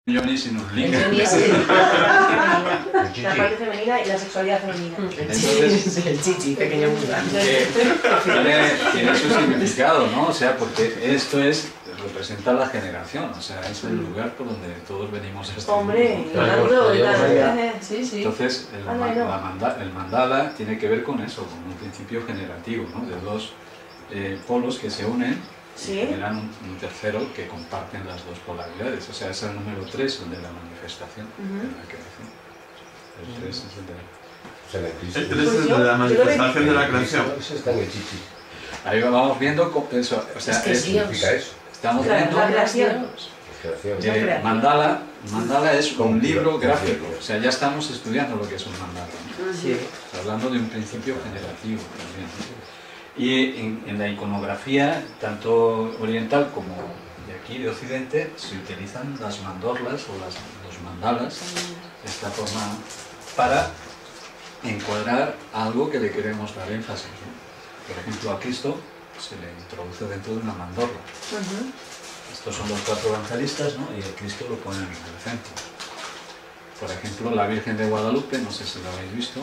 Yoni sin un link. El Yoni es la parte femenina y la sexualidad femenina. Entonces, el chichi, pequeño mundano. Tiene su significado, ¿no? O sea, porque esto representa la generación, o sea, es el lugar por donde todos venimos a este Hombre, mundo. claro, Sí, sí. Entonces, el mandala tiene que ver con eso, con un principio generativo, ¿no? De dos polos que se unen y generan un tercero que comparten las dos polaridades. O sea, es el número 3, el de la manifestación, de la creación. El 3 es el de... El 3 es el de la manifestación de la creación. Eso está en el chichi. Ahí vamos viendo eso, o sea, ¿Qué significa eso? estamos viendo... La creación. Mandala es un libro gráfico, o sea, ya estamos estudiando lo que es un mandala, ¿no? Sí. Hablando de un principio generativo también, ¿no? Y en la iconografía, tanto oriental como de aquí, de Occidente, se utilizan las mandorlas o los mandalas de esta forma para encuadrar algo que le queremos dar énfasis, ¿no? Por ejemplo, a Cristo se le introduce dentro de una mandorla. Estos son los 4 evangelistas, ¿no? Y el Cristo lo pone en el centro. Por ejemplo, la Virgen de Guadalupe, no sé si lo habéis visto,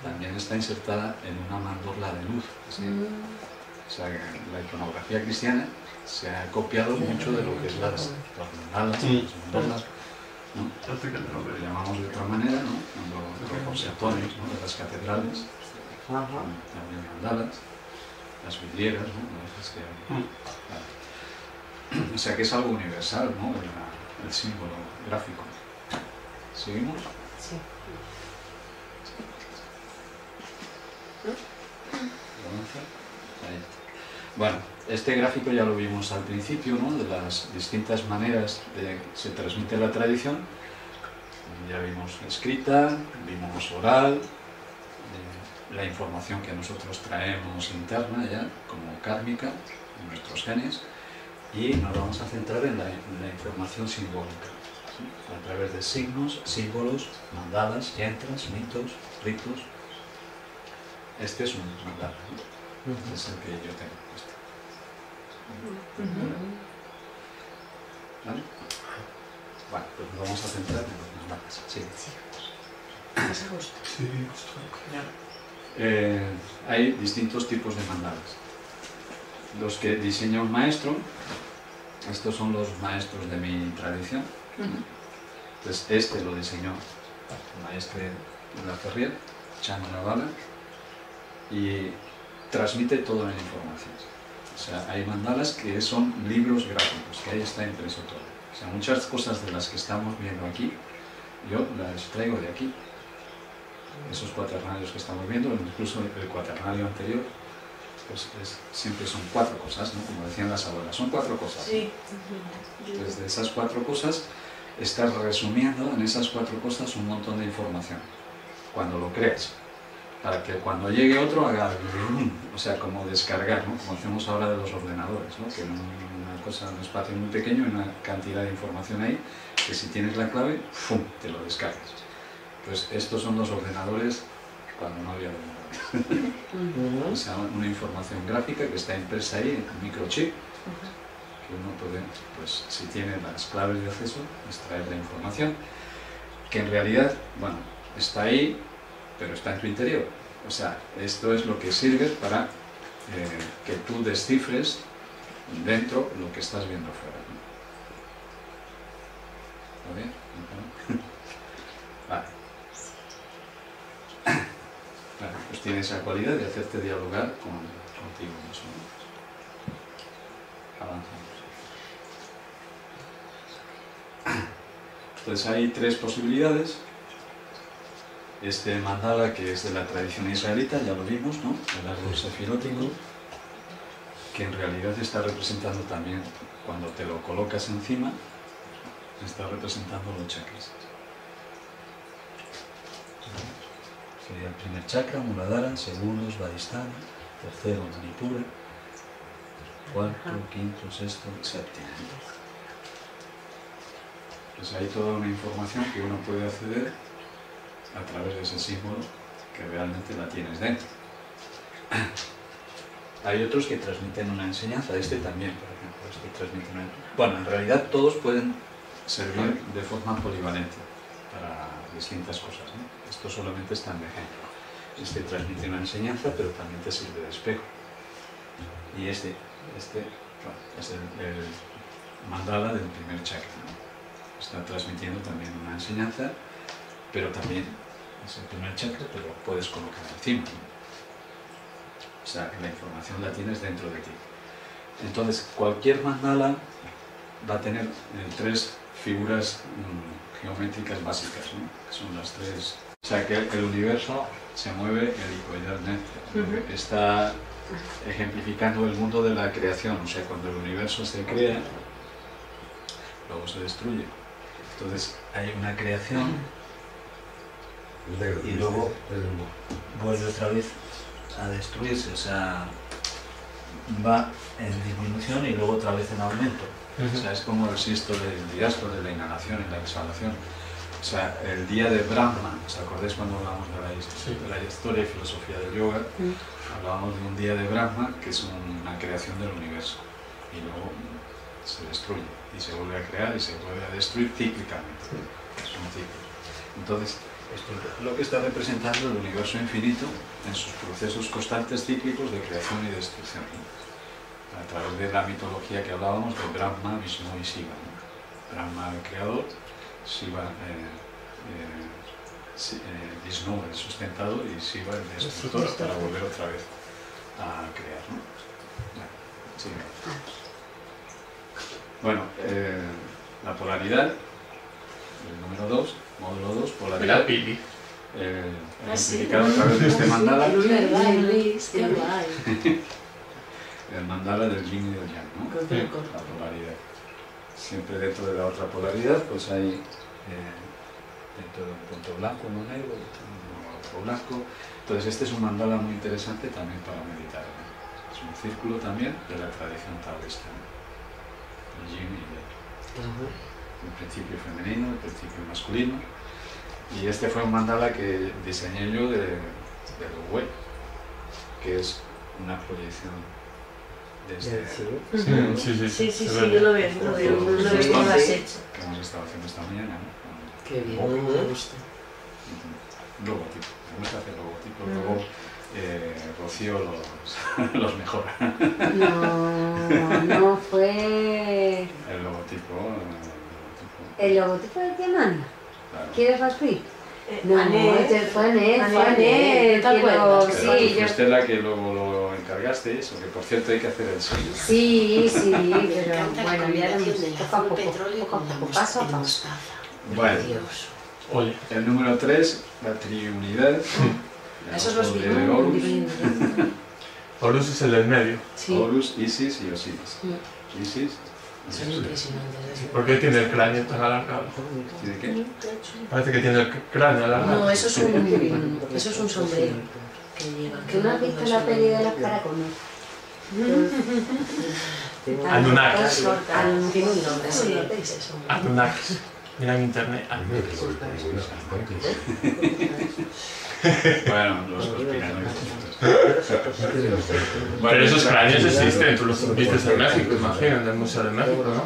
también está insertada en una mandorla de luz. ¿Sí? O sea, la iconografía cristiana se ha copiado mucho de lo que es las mandalas, las mandorlas, ¿no? Lo llamamos de otra manera, ¿no? Los reposatorios, ¿no? De las catedrales, también mandalas, las vidrieras, ¿no? O sea que es algo universal, ¿no? El símbolo gráfico. ¿Seguimos? Sí. Bueno, este gráfico ya lo vimos al principio, ¿no? De las distintas maneras de que se transmite la tradición. Ya vimos escrita, vimos oral, la información que nosotros traemos interna ya, como kármica, en nuestros genes, y nos vamos a centrar en la información simbólica, ¿sí? A través de signos, símbolos, mandalas, yantras, mitos, ritos. Este es un mandala, ¿no? Este es el que yo tengo. ¿Vale? Bueno, pues nos vamos a centrar en los mandalas. Sí. ¿Más a gusto? Sí, hay distintos tipos de mandalas. Los que diseña un maestro, estos son los maestros de mi tradición. Entonces, este lo diseñó el maestro de la Ferrier, Chandra, y transmite toda la información. O sea, hay mandalas que son libros gráficos, que ahí está impreso todo. O sea, muchas cosas de las que estamos viendo aquí, yo las traigo de aquí. Esos cuaternarios que estamos viendo, incluso el cuaternario anterior, pues siempre son 4 cosas, ¿no? Como decían las abuelas, son 4 cosas. Sí. Entonces, de esas 4 cosas, estás resumiendo en esas 4 cosas un montón de información, cuando lo creas, para que cuando llegue otro haga, o sea, como descargar, ¿no? Como hacemos ahora de los ordenadores, ¿no? Que una cosa, un espacio muy pequeño, una cantidad de información ahí, que si tienes la clave, ¡fum!, te lo descargas. Pues estos son los ordenadores cuando no había ordenadores. O sea, una información gráfica que está impresa ahí en un microchip, que uno puede, pues si tiene las claves de acceso, extraer la información, que en realidad, bueno, está ahí, pero está en tu interior. O sea, esto es lo que sirve para que tú descifres dentro lo que estás viendo afuera, ¿no? ¿Está bien? Vale. Vale, pues tiene esa cualidad de hacerte dialogar contigo mismo. Avanzamos. Entonces hay 3 posibilidades. Este mandala, que es de la tradición israelita, ya lo vimos, ¿no? El árbol sefirótico, que en realidad está representando también, cuando te lo colocas encima, está representando los chakras. Sería el primer chakra, Muladhara, segundo, Svadhisthana, tercero, Manipura, cuarto, quinto, sexto, séptimo. Pues hay toda una información que uno puede acceder a través de ese símbolo que realmente la tienes dentro. Hay otros que transmiten una enseñanza, este también, por ejemplo, este transmite una... Bueno, en realidad todos pueden servir de forma polivalente para distintas cosas, ¿no? Esto solamente está en ejemplo. Este transmite una enseñanza, pero también te sirve de espejo. Y este bueno, es el mandala del primer chakra, ¿no? Está transmitiendo también una enseñanza, pero también es el primer chakra, pero lo puedes colocar encima, ¿no? O sea, que la información la tienes dentro de ti. Entonces, cualquier mandala va a tener 3 figuras geométricas básicas, ¿no? Que son las 3. O sea, que el universo se mueve helicoidalmente. Está ejemplificando el mundo de la creación. O sea, cuando el universo se crea, luego se destruye. Entonces, hay una creación y luego vuelve otra vez a destruirse. O sea, va en disminución y luego otra vez en aumento. O sea, es como el sístole y el diástole, la inhalación y la exhalación. O sea, el día de Brahma, ¿os acordáis cuando hablamos de la historia y filosofía del yoga? Hablábamos de un día de Brahma, que es una creación del universo, y luego se destruye, y se vuelve a crear y se vuelve a destruir cíclicamente. Es un ciclo. Entonces, esto es lo que está representando el universo infinito en sus procesos constantes cíclicos de creación y destrucción, ¿no? A través de la mitología que hablábamos de Brahma, Vishnu y Shiva, ¿no? Brahma el creador, Shiva, Vishnu el sustentador y Shiva el destructor, para volver otra vez a crear, ¿no? Bueno, la polaridad, el número 2, módulo 2, polaridad. Ejemplificado a través de este mandala. El mandala del yin y del yang, ¿no? La polaridad. Siempre dentro de la otra polaridad, pues hay dentro de un punto blanco, uno negro, otro blanco. Entonces este es un mandala muy interesante también para meditar, ¿no? Es un círculo también de la tradición taoísta, ¿no? El yin y el yang. El principio femenino, el principio masculino. Y este fue un mandala que diseñé yo de Wei, que es una proyección desde... Sí, yo lo veo, lo has hecho. Que hemos estado haciendo esta mañana, ¿no? Qué bien, me gusta. Logotipo, me gusta hacer logotipo, luego Rocío los mejora. No fue... El logotipo. ¿El logotipo de Tiamana? Claro. ¿Quieres repetir? No, Anet, fue Anet, ¿te acuerdas? sí, yo... Fuiste la que luego lo encargasteis, o que por cierto hay que hacer el suyo. Sí, pero bueno, ya poco a poco, paso a paso. Bueno, el número 3, la triunidad. Esos los de Horus. Horus es el del medio. Horus, Isis y Osiris. Isis. Son impresionantes. ¿Por qué tiene el cráneo tan alargado? ¿Tiene qué? Parece que tiene el cráneo alargado. No, eso es un sombrero que lleva. ¿Que no has visto la peli de los caracoles? Anunnakis. Tiene un nombre, sí, es eso. Anunnakis. Mira en internet. Anunnakis. Bueno, los conspiranoicos. Pero esos cráneos existen, tú los viste en México, imagino, en el Museo de México, ¿no?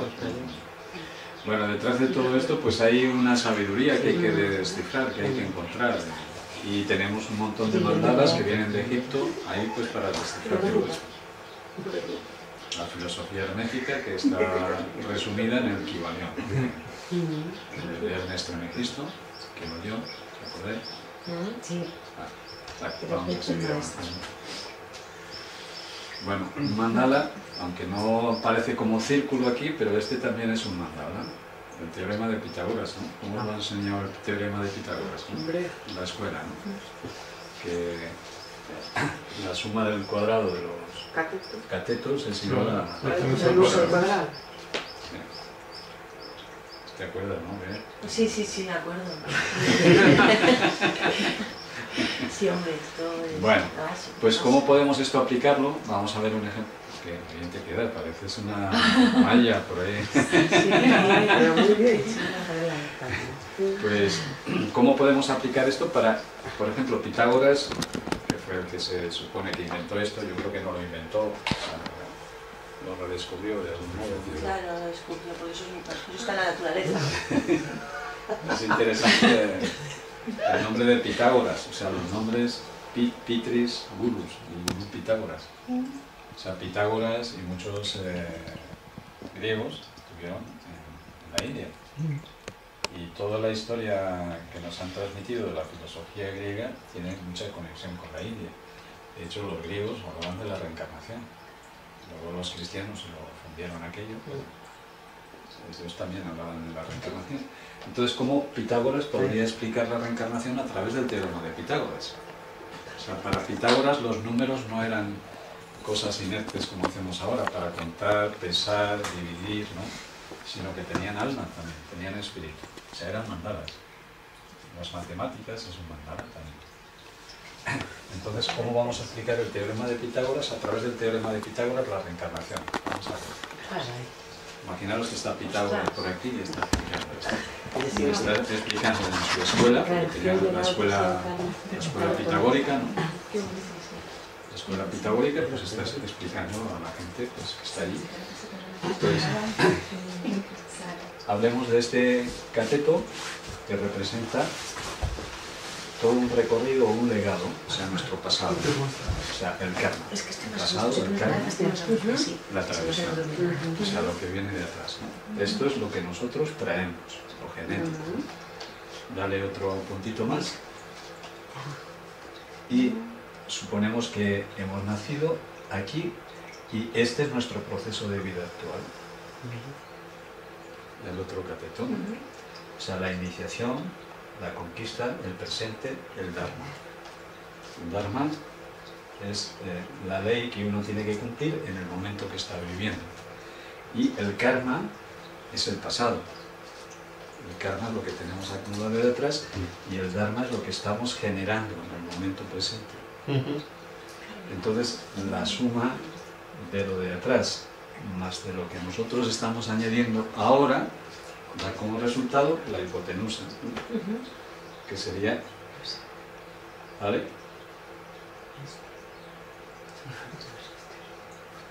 Bueno, detrás de todo esto pues hay una sabiduría que hay que descifrar, que hay que encontrar. Y tenemos un montón de mandalas que vienen de Egipto ahí pues para descifrar todo esto. La filosofía hermética que está resumida en el Kybalión, de Ernesto Megisto, que lo dio, ¿se acordáis? Sí. Vamos a seguir avanzando. Bueno, un mandala, aunque no parece como círculo aquí, pero este también es un mandala. El teorema de Pitágoras, ¿no? ¿Cómo lo ha enseñado el teorema de Pitágoras? ¿No? En la escuela, ¿no? Que la suma del cuadrado de los catetos es igual a... cuadrado. ¿Te acuerdas, no? Sí, me acuerdo. Sí, hombre, esto es... Bueno, pues ¿cómo podemos esto aplicarlo? Vamos a ver un ejemplo. Que bien te queda, pareces una malla por ahí. pero muy bien. Pues, ¿cómo podemos aplicar esto para, por ejemplo, Pitágoras, que fue el que se supone que inventó esto? Yo creo que no lo inventó. lo redescubrió de algún modo. Claro, lo descubrió, porque eso está en la naturaleza. Es interesante el nombre de Pitágoras, o sea, los nombres Pitris, Gurus y Pitágoras. O sea, Pitágoras y muchos griegos estuvieron en la India. Y toda la historia que nos han transmitido de la filosofía griega tiene mucha conexión con la India. De hecho, los griegos hablaban de la reencarnación. Luego los cristianos lo fundieron aquello, pero ellos también hablaban de la reencarnación. Entonces, ¿cómo Pitágoras podría explicar la reencarnación a través del teorema de Pitágoras? O sea, para Pitágoras los números no eran cosas inertes como hacemos ahora, para contar, pesar, dividir, ¿no? Sino que tenían alma también, tenían espíritu. O sea, eran mandalas. Las matemáticas es un mandala también. Entonces, ¿cómo vamos a explicar el teorema de Pitágoras? A través del teorema de Pitágoras, la reencarnación. Vamos a ver. Imaginaros que está Pitágoras por aquí y está explicando esto. Y está explicando en su escuela, porque tenía la escuela pitagórica, ¿no? La escuela pitagórica, pues está explicando a la gente pues, que está allí. Entonces, hablemos de este cateto que representa todo un recorrido o un legado, o sea, nuestro pasado, o sea, el karma. El pasado, el karma, la tradición, o sea, lo que viene de atrás, ¿no? Esto es lo que nosotros traemos, lo genético. Dale otro puntito más. Y suponemos que hemos nacido aquí y este es nuestro proceso de vida actual. El otro cateto, o sea, la iniciación, la conquista, el presente, el Dharma. El Dharma es la ley que uno tiene que cumplir en el momento que está viviendo. Y el karma es el pasado. El karma es lo que tenemos acumulado de atrás y el Dharma es lo que estamos generando en el momento presente. Entonces, la suma de lo de atrás más de lo que nosotros estamos añadiendo ahora da como resultado la hipotenusa, que sería, ¿vale?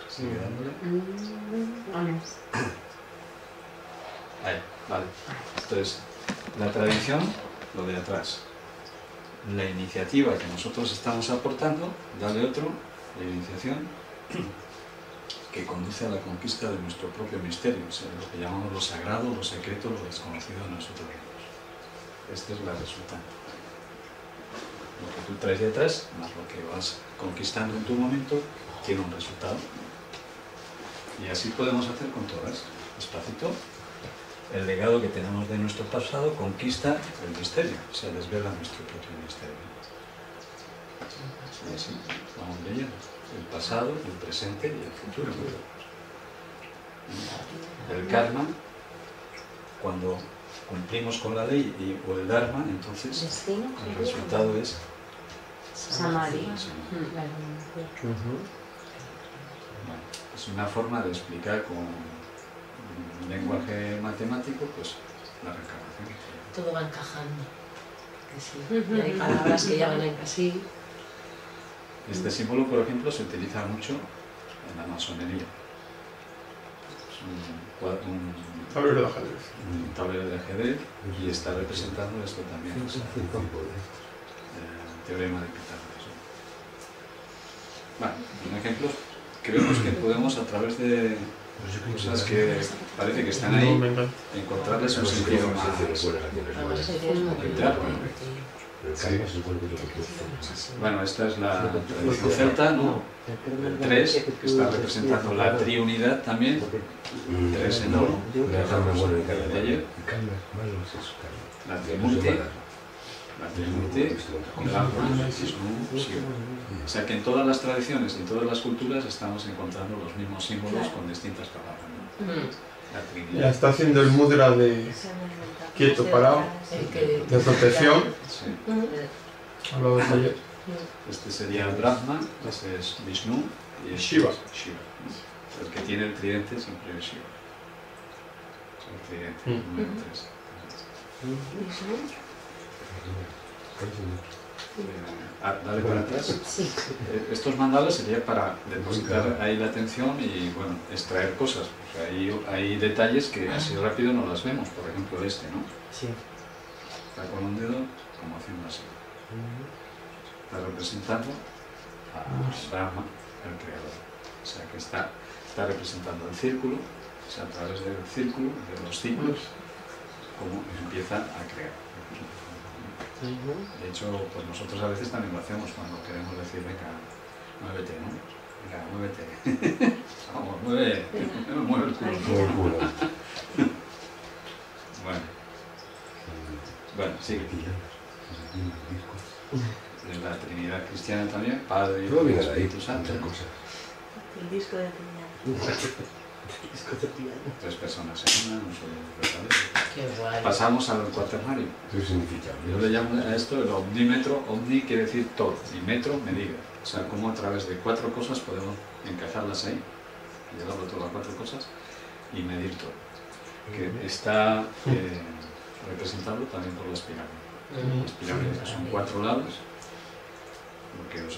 ¿Sigue dándole? Ahí, vale. Entonces, la tradición, lo de atrás. La iniciativa que nosotros estamos aportando, dale otro, la iniciación, que conduce a la conquista de nuestro propio misterio, o sea, lo que llamamos lo sagrado, lo secreto, lo desconocido de nosotros mismos. Esta es la resultante. Lo que tú traes detrás, más lo que vas conquistando en tu momento, tiene un resultado. Y así podemos hacer con todas. Despacito, el legado que tenemos de nuestro pasado conquista el misterio, o sea, desvela nuestro propio misterio. Y así vamos leyendo. El pasado, el presente y el futuro. El karma, cuando cumplimos con la ley o el dharma, entonces el resultado es Samadhi. Bueno, es una forma de explicar con un lenguaje matemático pues la reencarnación. Todo va encajando. Que sí. Y hay palabras que ya van en casi. Este símbolo, por ejemplo, se utiliza mucho en la masonería. Es un tablero de ajedrez. Un tablero de ajedrez y está representando esto también. O sea, el teorema de Pitágoras. Bueno, un ejemplo, creemos que podemos a través de cosas que parece que están ahí, encontrarles un sentido más claro. Bueno, esta es la tradición celta, ¿no? El 3, que está representando la triunidad también. 3 en oro, que hablamos de ayer. La Trimurti, o sea que en todas las tradiciones y en todas las culturas estamos encontrando los mismos símbolos con distintas palabras, ¿no? La Trinidad. Ya está haciendo el mudra de quieto, parado, de protección. Sí. Hablado de ayer. Este sería Brahma, este es Vishnu y este Shiva. es Shiva. El que tiene el tridente siempre es Shiva. El tridente, número 3. Dale para atrás. Sí. Estos mandalas sería para depositar ahí la atención y, bueno, extraer cosas. O sea, hay detalles que así rápido no las vemos. Por ejemplo, este, ¿no? Sí. Está con un dedo como haciendo así. Está representando a Brahma, el creador. O sea, que está representando el círculo, o sea, a través del círculo, de los ciclos, cómo empieza a crear. De hecho, pues nosotros a veces también lo hacemos cuando queremos decir, venga, muévete, ¿no? Venga, muévete. Vamos, mueve el culo. Bueno, sigue. De la Trinidad cristiana también, Padre, Hijo y Espíritu Santo. El disco de Trinidad. Tres personas en una, no solo verdadero. Qué guay. Pasamos al cuaternario. ¿Qué significa? Yo le llamo a esto el omnímetro. Omni quiere decir todo, y metro, medida. O sea, cómo a través de 4 cosas podemos encajarlas ahí, llevarlo todo a 4 cosas y medir todo. Que está representado también por las pirámides. Las pirámides son 4 lados, lo que os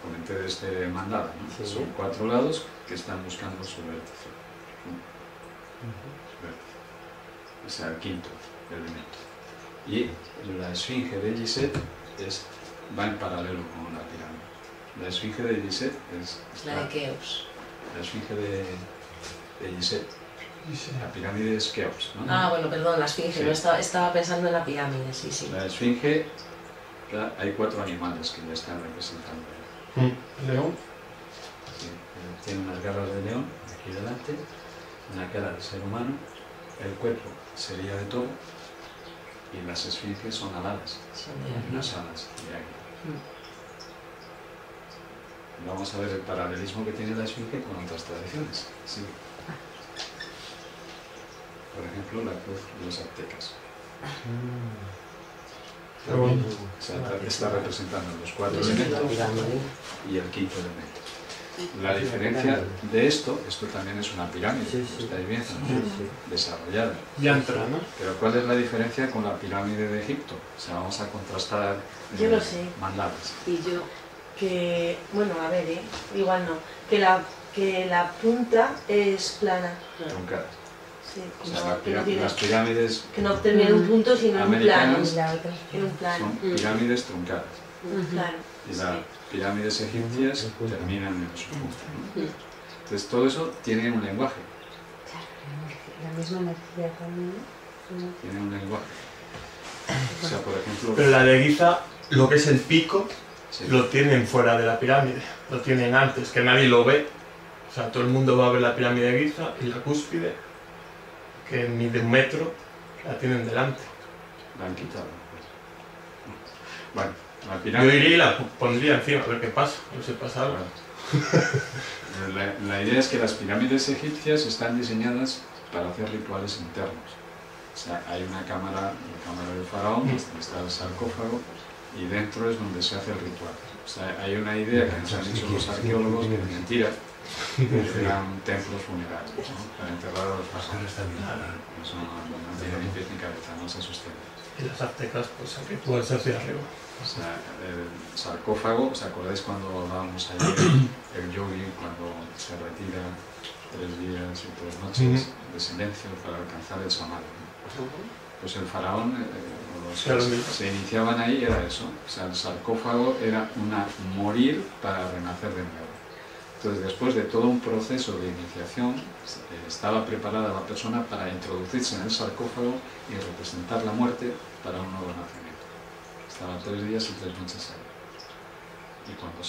comenté de este mandala, ¿no? Son 4 lados que están buscando su vértice. O sea, el quinto elemento. Y la esfinge de Gizeh va en paralelo con la pirámide. La esfinge de Gizeh es La de Keops. la esfinge de Gizeh. La pirámide es Keops, ¿no? Ah, bueno, perdón, la esfinge. Sí. No estaba pensando en la pirámide, sí, sí. La esfinge, hay 4 animales que la están representando. León. Sí, tiene unas garras de león aquí delante, una cara de ser humano, el cuerpo sería de toro y las esfinges son aladas, Son de aquí. unas alas de águila. Vamos a ver el paralelismo que tiene la esfinge con otras tradiciones. Sí. Por ejemplo, la cruz de los aztecas. O sea, está representando los 4 elementos y el quinto elemento. La diferencia de esto también es una pirámide, lo estáis viendo, ¿no? Desarrollada. Yantra, ¿no? Pero ¿cuál es la diferencia con la pirámide de Egipto? O sea, vamos a contrastar Yo lo sé. mandalas. Y yo, que, bueno, a ver, igual no, que la punta es plana. Truncadas. Sí, O sea, las pirámides que no termina en un punto, sino en un plano. americanas En un plano. son pirámides truncadas. Claro. Y las pirámides egipcias terminan en su punta, ¿no? Entonces todo eso tiene un lenguaje. La misma energía también. Tiene un lenguaje. O sea, por ejemplo... Pero la de Giza, lo que es el pico, sí, lo tienen fuera de la pirámide. Lo tienen antes, que nadie lo ve. O sea, todo el mundo va a ver la pirámide de Giza y la cúspide, que mide 1 metro, la tienen delante. la han quitado. Bueno, la Yo pirámide... iría y la pondría encima, a ver qué pasa, a ver si pasa algo. La idea es que las pirámides egipcias están diseñadas para hacer rituales internos. O sea, hay una cámara, la cámara del faraón, donde está el sarcófago, y dentro es donde se hace el ritual. O sea, hay una idea que nos han dicho los arqueólogos, que es mentira, que eran templos funerarios, ¿no? Para enterrar a los faraones. Eso no tiene ni pies ni cabeza, no se sostiene. Y las aztecas, pues el ritual se hacia arriba. O sea, el sarcófago, ¿os acordáis cuando hablábamos ayer, el yogi, cuando se retira 3 días y 3 noches de silencio para alcanzar el samadhi? Pues el faraón, se iniciaban ahí, era eso. O sea, el sarcófago era morir para renacer de nuevo. Entonces, después de todo un proceso de iniciación, estaba preparada la persona para introducirse en el sarcófago y representar la muerte para un nuevo nacimiento. Estaba 3 días y 3 noches ahí. Y cuando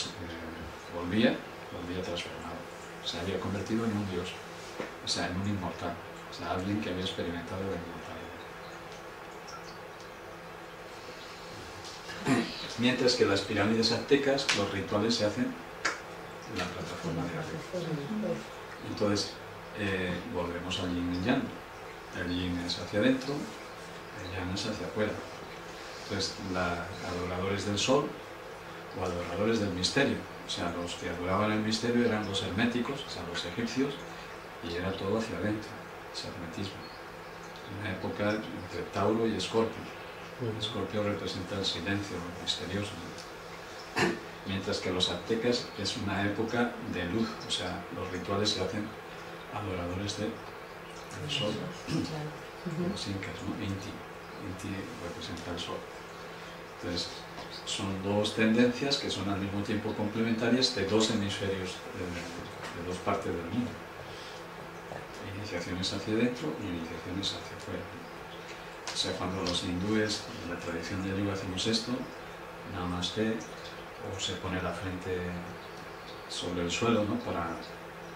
volvía transformado. Se había convertido en un dios, o sea, en un inmortal. O sea, alguien que había experimentado la inmortalidad. Mientras que las pirámides aztecas, los rituales se hacen en la plataforma de arriba. Entonces, volvemos al yin y el yang. El yin es hacia adentro, el yang es hacia afuera. Entonces, adoradores del sol o adoradores del misterio. O sea, los que adoraban el misterio eran los herméticos, o sea, los egipcios, y era todo hacia adentro, ese hermetismo. Una época entre Tauro y Escorpio. Escorpio representa el silencio, lo misterioso, mientras que los aztecas es una época de luz, o sea, los rituales se hacen adoradores del sol, los incas, ¿no? Inti representa el sol. Entonces, son dos tendencias que son al mismo tiempo complementarias de dos hemisferios, de dos partes del mundo. Iniciaciones hacia adentro y iniciaciones hacia afuera. O sea, cuando los hindúes, en la tradición de yoga, hacemos esto, namaste, o se pone la frente sobre el suelo, ¿no?, para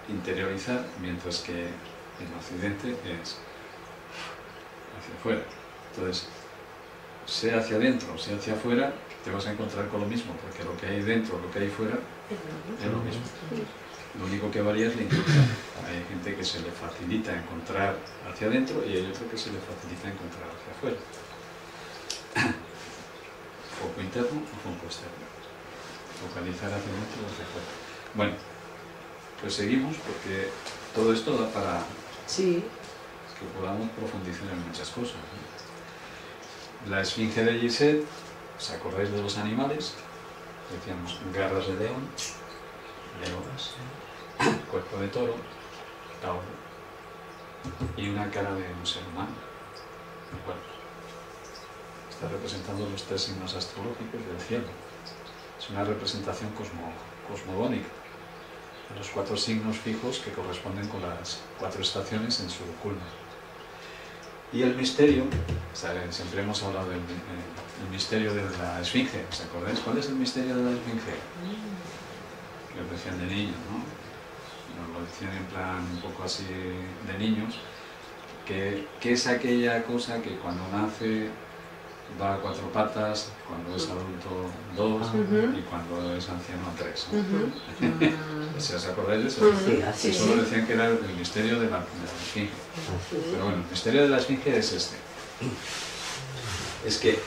interiorizar, mientras que en Occidente es hacia afuera. Entonces, sea hacia adentro o sea hacia afuera, te vas a encontrar con lo mismo, porque lo que hay dentro, lo que hay fuera, es lo mismo. Lo único que varía es la intención. Hay gente que se le facilita encontrar hacia adentro y hay otro que se le facilita encontrar hacia afuera. Foco interno o foco externo. Focalizar hacia adentro o hacia afuera. Bueno, pues seguimos porque todo esto da para que podamos profundizar en muchas cosas, ¿no? La esfinge de Gizeh, ¿os acordáis de los animales? Decíamos garras de león, cuerpo de toro, tauro, y una cara de un ser humano. Bueno, está representando los tres signos astrológicos del cielo. Es una representación cosmogónica de los cuatro signos fijos que corresponden con las cuatro estaciones en su culmen. Y el misterio, siempre hemos hablado del el misterio de la esfinge, ¿os acordáis? ¿Cuál es el misterio de la esfinge? Que lo decían de niños, ¿no? Nos lo decían en plan un poco así de niños, que es aquella cosa que cuando nace va a cuatro patas, cuando es adulto dos, y cuando es anciano tres, ¿no? ¿Os acordáis de eso? Sí, Eso lo decían que era el misterio de la esfinge. Pero bueno, el misterio de la esfinge es este. Es que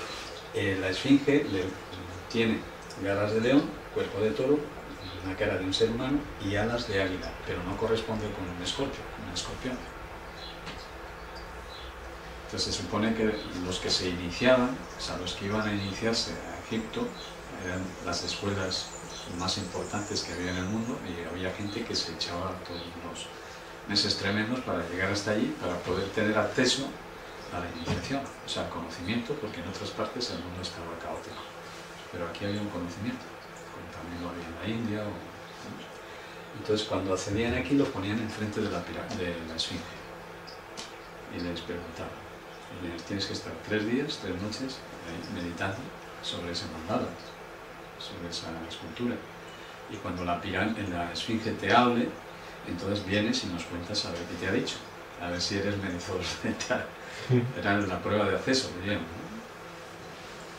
la esfinge tiene garras de león, cuerpo de toro, una cara de un ser humano y alas de águila, pero no corresponde con un escorpión. Entonces se supone que los que se iniciaban, o sea, los que iban a iniciarse a Egipto, eran las escuelas más importantes que había en el mundo, y había gente que se echaba todos los meses tremendos para llegar hasta allí, para poder tener acceso a la iniciación, o sea, conocimiento, porque en otras partes el mundo estaba caótico. Pero aquí había un conocimiento, como también lo había en la India. Entonces, cuando accedían aquí, los ponían enfrente de la esfinge y les preguntaban. Tienes que estar 3 días, 3 noches meditando sobre ese mandala, sobre esa escultura. Y cuando la esfinge te hable, entonces vienes y nos cuentas a ver qué te ha dicho, a ver si eres merecedor de entrar. Era la prueba de acceso, diríamos, ¿no?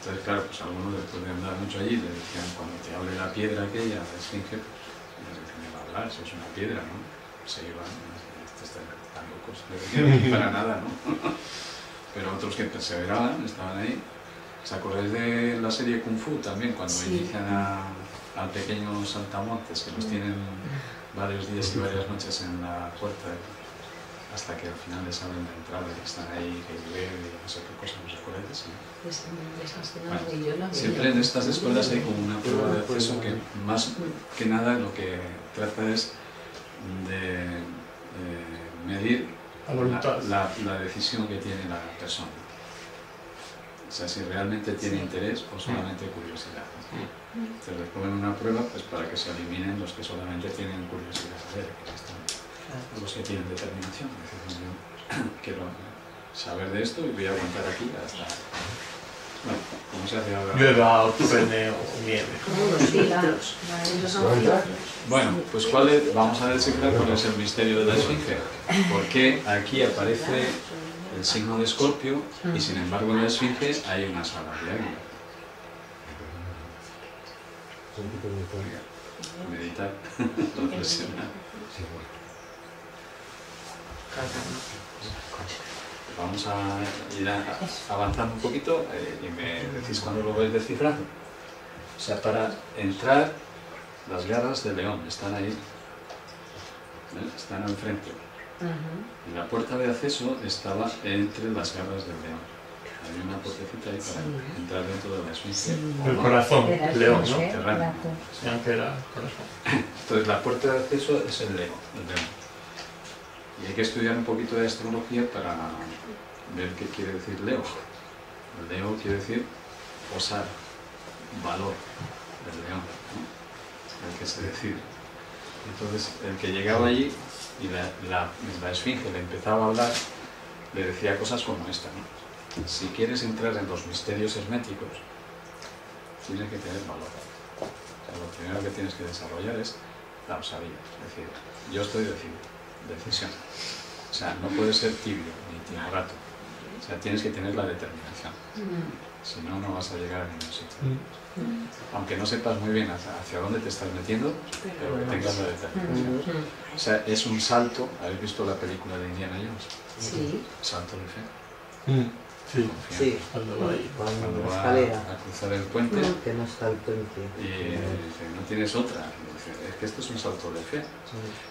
Entonces, claro, pues algunos después de andar mucho allí le decían, cuando te hable la piedra aquella, la esfinge, pues me va a hablar, si es una piedra, ¿no? Se iban, están locos, no quieren para nada, ¿no? Pero otros que perseveraban, estaban ahí. ¿Os acordáis de la serie Kung Fu también? Cuando inician al pequeño saltamontes, que los tienen varios días y varias noches en la puerta, hasta que al final les abren la entrada y están ahí, que llueve y no sé qué cosa, ¿no os acordáis? Bueno, siempre en estas escuelas hay como una prueba de acceso que más que nada lo que trata es de medir la decisión que tiene la persona. O sea, si realmente tiene interés o solamente curiosidad. Se les ponen una prueba pues para que se eliminen los que solamente tienen curiosidad. A ver, aquí están los que tienen determinación. Yo quiero saber de esto y voy a aguantar aquí hasta... Bueno, ¿cómo se hace ahora? Llueva, truene o nieve. Como los filtros. Esos son filtros. Bueno, pues vamos a descifrar cuál es el misterio de la esfinge. ¿Por qué aquí aparece el signo de Escorpio y sin embargo en la esfinge hay unas alas de águila? Meditar, reflexionar. Vamos a ir avanzando un poquito y me decís cuando lo vais descifrando. O sea, para entrar, las garras de león están ahí, están al frente. Y la puerta de acceso estaba entre las garras del león. Había una una puertecita ahí para entrar dentro de la esfinge. El corazón, el león, ¿no? Terráneo. Decían que era corazón. Entonces la puerta de acceso es el león. Y hay que estudiar un poquito de astrología para ver qué quiere decir Leo. Leo quiere decir osar, valor del león, ¿no? El que se decide. Entonces el que llegaba allí y la esfinge le empezaba a hablar, le decía cosas como esta, ¿no? Si quieres entrar en los misterios herméticos, tienes que tener valor. O sea, lo primero que tienes que desarrollar es la osadía, es decir, yo estoy decidido, decisión. O sea, no puedes ser tibio ni timorato. O sea, tienes que tener la determinación. Si no, no vas a llegar a ningún sitio. Aunque no sepas muy bien hacia dónde te estás metiendo, pero que tengas la determinación. O sea, es un salto. ¿Habéis visto la película de Indiana Jones? Sí. Salto de fe. Sí. Sí, Cuando va ahí. Cuando la va escalera. a cruzar el puente Que no está el puente. y dice, no tienes otra. Y dice, es que esto es un salto de fe.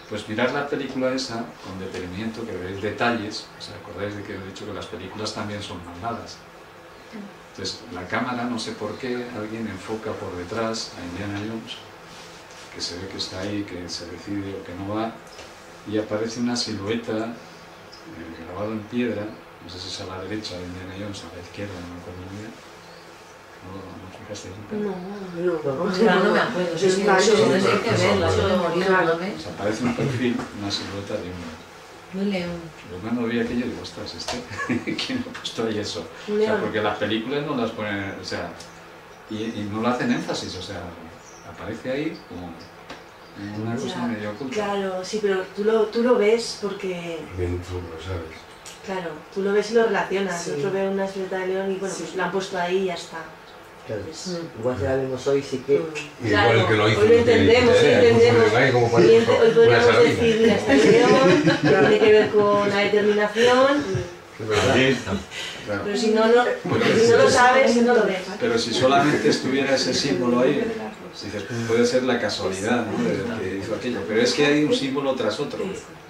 Pues mirad la película esa con detenimiento, que veréis detalles. ¿Os acordáis de que he dicho que las películas también son malvadas? Entonces, la cámara, no sé por qué, alguien enfoca por detrás a Indiana Jones, que se ve que está ahí, que se decide o que no va, y aparece una silueta grabada en piedra, no sé si es a la derecha de Indiana Jones, a la izquierda, no me acuerdo muy bien. ¿No fijasteis nunca? No me acuerdo, sí, eso hay que verla, eso de morir, ¿no ves? Pues aparece un perfil, una silueta de Un león. Yo cuando vi aquello digo, ostras, ¿quién ha puesto ahí eso? O sea, porque las películas no las ponen, o sea, y no lo hacen énfasis, o sea, aparece ahí como una cosa medio oculta. Claro, sí, pero tú lo ves porque... Bien, tú lo sabes. Claro, tú lo ves y lo relacionas. Sí. Otro ve una silueta de león y bueno, pues la han puesto ahí y ya está. Claro, igual si la vemos hoy sí que... Claro, Igual que lo hizo. hoy lo entendemos, hoy podríamos decir, mira, está el león, que tiene que ver con la determinación, Claro. pero si no lo sabes, no lo ves. Pero si solamente estuviera ese símbolo ahí, dices, puede ser la casualidad, ¿no? De que hizo aquello, pero es que hay un símbolo tras otro.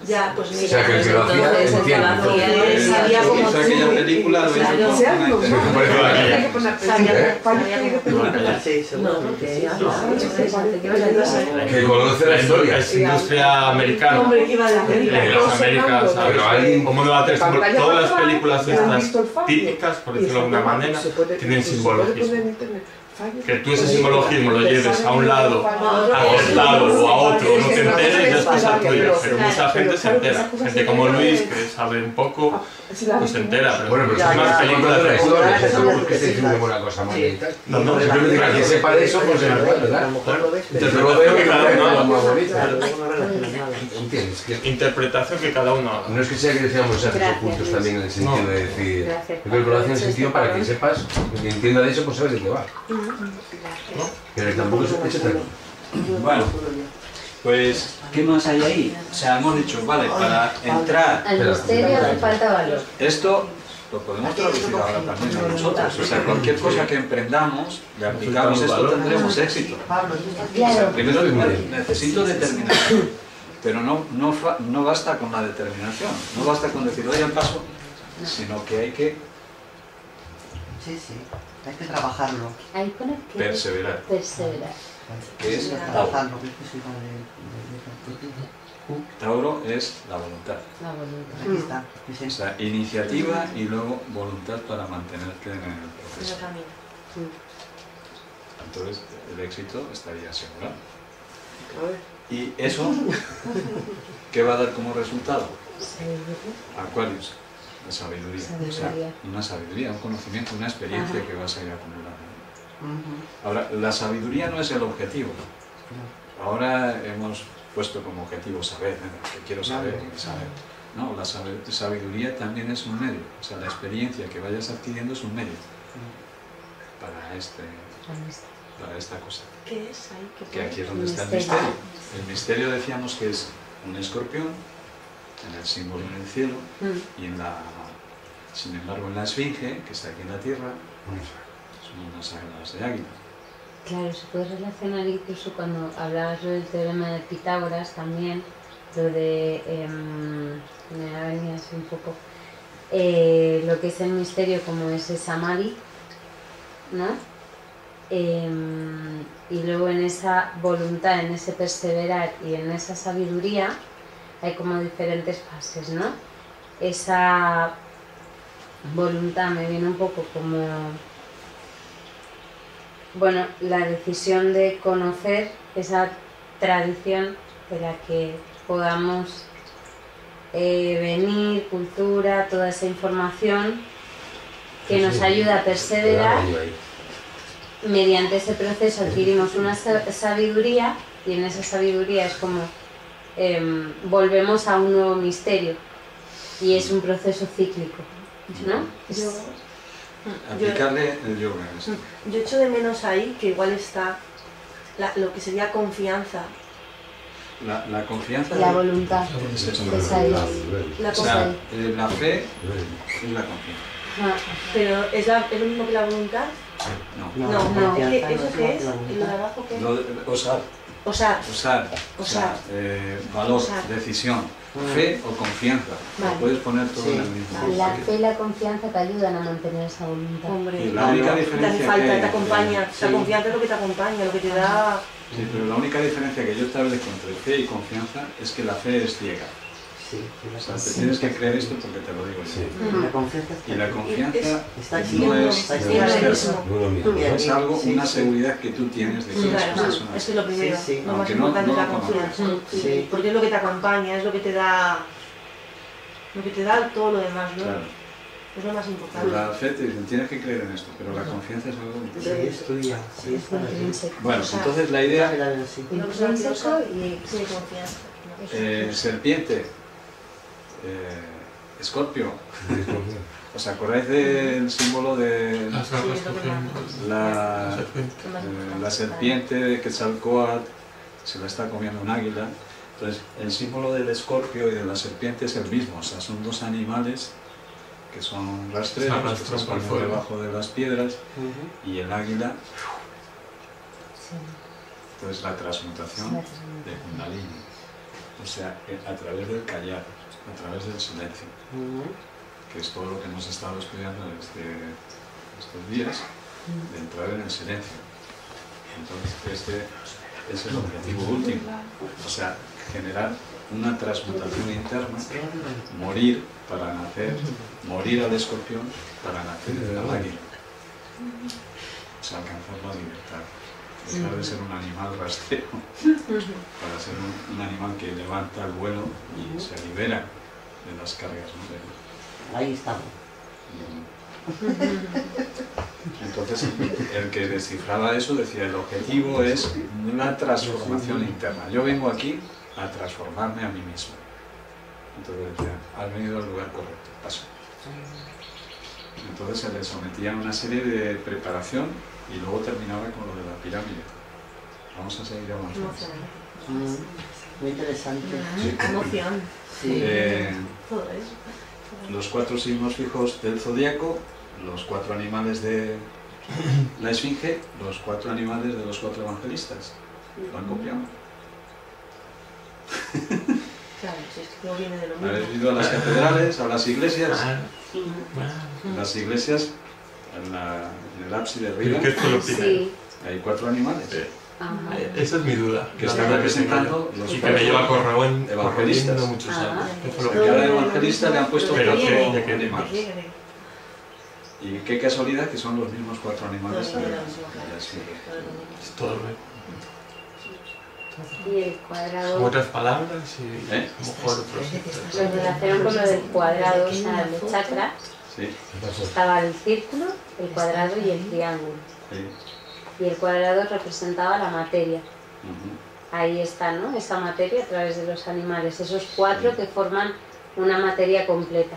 Ya, pues mira, O sea, que el que lo hacía, entiende. sabía como Hizo aquella película, lo hizo con una Sí, seguro. Que conoce la historia. Es industria americana. hombre que iba a En las Américas, Pero alguien- ¿cómo no va a tener símbolo? Todas las películas estas típicas, por decirlo de alguna manera, tienen simbolismo. Que tú ese simbologismo lo lleves a un lado, a costado o a otro, no te enteres, ya es cosa tuya. Pero mucha gente se entera. Gente como Luis, que sabe un poco, no se entera. Pero Bueno, pero son más películas de historia, eso no es que esté diciendo una cosa mala y tal. No, no, Simplemente que alguien sepa de eso, pues es normal, ¿verdad? A lo mejor lo ves, Entonces, Yo lo veo y cada uno lo más bonito. pero luego no relacionas nada. ¿Entiendes? Que interpretación que cada uno haga. no es que sea que decíamos mensajes Gracias, ocultos Luis. también en el sentido No. de decir. Gracias. Yo creo que lo hacen en el sentido para que sepas, que entienda de eso, pues sabes de qué va. Pero tampoco es hecho tal. Bueno, pues, ¿qué más hay ahí? O sea, hemos dicho, vale, para entrar, Al misterio hace falta valor. esto lo podemos traducir ahora también a nosotros. O sea, cualquier cosa que emprendamos, le aplicamos esto, tendremos éxito. O sea, primero necesito determinación, pero no basta con la determinación, no basta con decir, doy el paso, sino que hay que Sí, sí, hay que trabajarlo. Ahí pone que perseverar, perseverar. que es Tauro. Trabajarlo, que es igual de Tauro es la voluntad. La voluntad. Aquí está. O sea, iniciativa y luego voluntad para mantenerte en el En el proceso. camino. Entonces, el éxito estaría asegurado. ¿Y eso qué va a dar como resultado? Aquarius, la sabiduría. O sea, una sabiduría, un conocimiento, una experiencia que vas a ir acumulando. Ahora, la sabiduría no es el objetivo. Ahora hemos puesto como objetivo saber, que quiero saber y saber. No, la sabiduría también es un medio. O sea, la experiencia que vayas adquiriendo es un medio para esta cosa. ¿Qué es ahí? Que aquí es donde está el misterio. El misterio decíamos que es un escorpión, en el símbolo en el cielo, y sin embargo en la esfinge, que está aquí en la tierra, son unas alas de águila. Claro, se puede relacionar incluso cuando hablabas del teorema de Pitágoras también, lo de, me ha venido así un poco, lo que es el misterio como es el Samadhi, ¿no? Y luego en esa voluntad, en ese perseverar y en esa sabiduría hay como diferentes fases, ¿no? Esa voluntad me viene un poco como, bueno, la decisión de conocer esa tradición de la que podamos venir, cultura, toda esa información que nos ayuda a perseverar. Mediante ese proceso adquirimos una sabiduría y en esa sabiduría es como volvemos a un nuevo misterio y es un proceso cíclico, ¿no? Aplicarle el yoga. Yo echo de menos ahí que igual está lo que sería confianza. La confianza. La voluntad. Es eso. O sea, la fe es la confianza. Pero ¿es lo mismo que la voluntad? No. ¿Eso qué es? ¿Y lo de abajo qué es? Osar. Valor, decisión, fe o confianza. Vale. Lo puedes poner todo en el mismo. La fe y la confianza te ayudan a mantener esa voluntad. Hombre, y la única diferencia te acompaña. La confianza es lo que te acompaña, lo que te da. Sí, pero la única diferencia que yo establezco entre fe y confianza es que la fe es ciega. Sí, o sea, te tienes que creer esto porque te lo digo yo. Sí. La confianza y la confianza no es algo, una seguridad que tú tienes de que claro, eso es lo primero, lo más importante es la confianza. Porque es lo que te acompaña, es lo que te da todo lo demás, ¿no? Claro. Es lo más importante. La fe te dicen, tienes que creer en esto, pero la confianza es algo importante. Es tuya. Bueno, entonces la idea... Intrínseco y confianza. Serpiente, Escorpio. ¿Os acordáis del símbolo de la serpiente de Quetzalcóatl? Se la está comiendo un águila. Entonces, el símbolo del escorpio y de la serpiente es el mismo. O sea, son dos animales que son rastreros, que se esconden por debajo de las piedras, y el águila. Entonces, la transmutación de Kundalini. O sea, a través del callar, a través del silencio, que es todo lo que hemos estado estudiando estos días, de entrar en el silencio. Entonces, este es el objetivo último, o sea, generar una transmutación interna, morir para nacer, morir al escorpión para nacer al águila, o sea, alcanzar la libertad. Dejar de ser un animal rastrero para ser un animal que levanta el vuelo y se libera de las cargas, ¿no? Ahí estamos. Entonces, el que descifraba eso decía, el objetivo es una transformación interna. Yo vengo aquí a transformarme a mí mismo. Entonces decía, has venido al lugar correcto, paso. Entonces se le sometía a una serie de preparación y luego terminaba con lo de la pirámide. Vamos a seguir avanzando. Muy interesante. Sí. Emoción. Sí. Todo eso. Los 4 signos fijos del zodíaco, los 4 animales de la esfinge, los 4 animales de los 4 evangelistas. Lo han copiado. Claro, si es que todo viene de lo mismo. Habéis ido a las catedrales, a las iglesias. En las iglesias, en el ábside arriba, hay 4 animales. Esa es mi duda. Que están representando los y que me lleva evangelistas. Muchos años. Porque a cada evangelista le han puesto 4 animales. Y qué casualidad que son los mismos 4 animales. Es todo y el cuadrado. Con otras palabras y a lo mejor lo relacionan con lo del cuadrado, o sea, el chakra. Sí. Estaba el círculo, el cuadrado y el triángulo. Sí. Y el cuadrado representaba la materia. Ahí está, ¿no? Esa materia a través de los animales, esos 4 que forman una materia completa.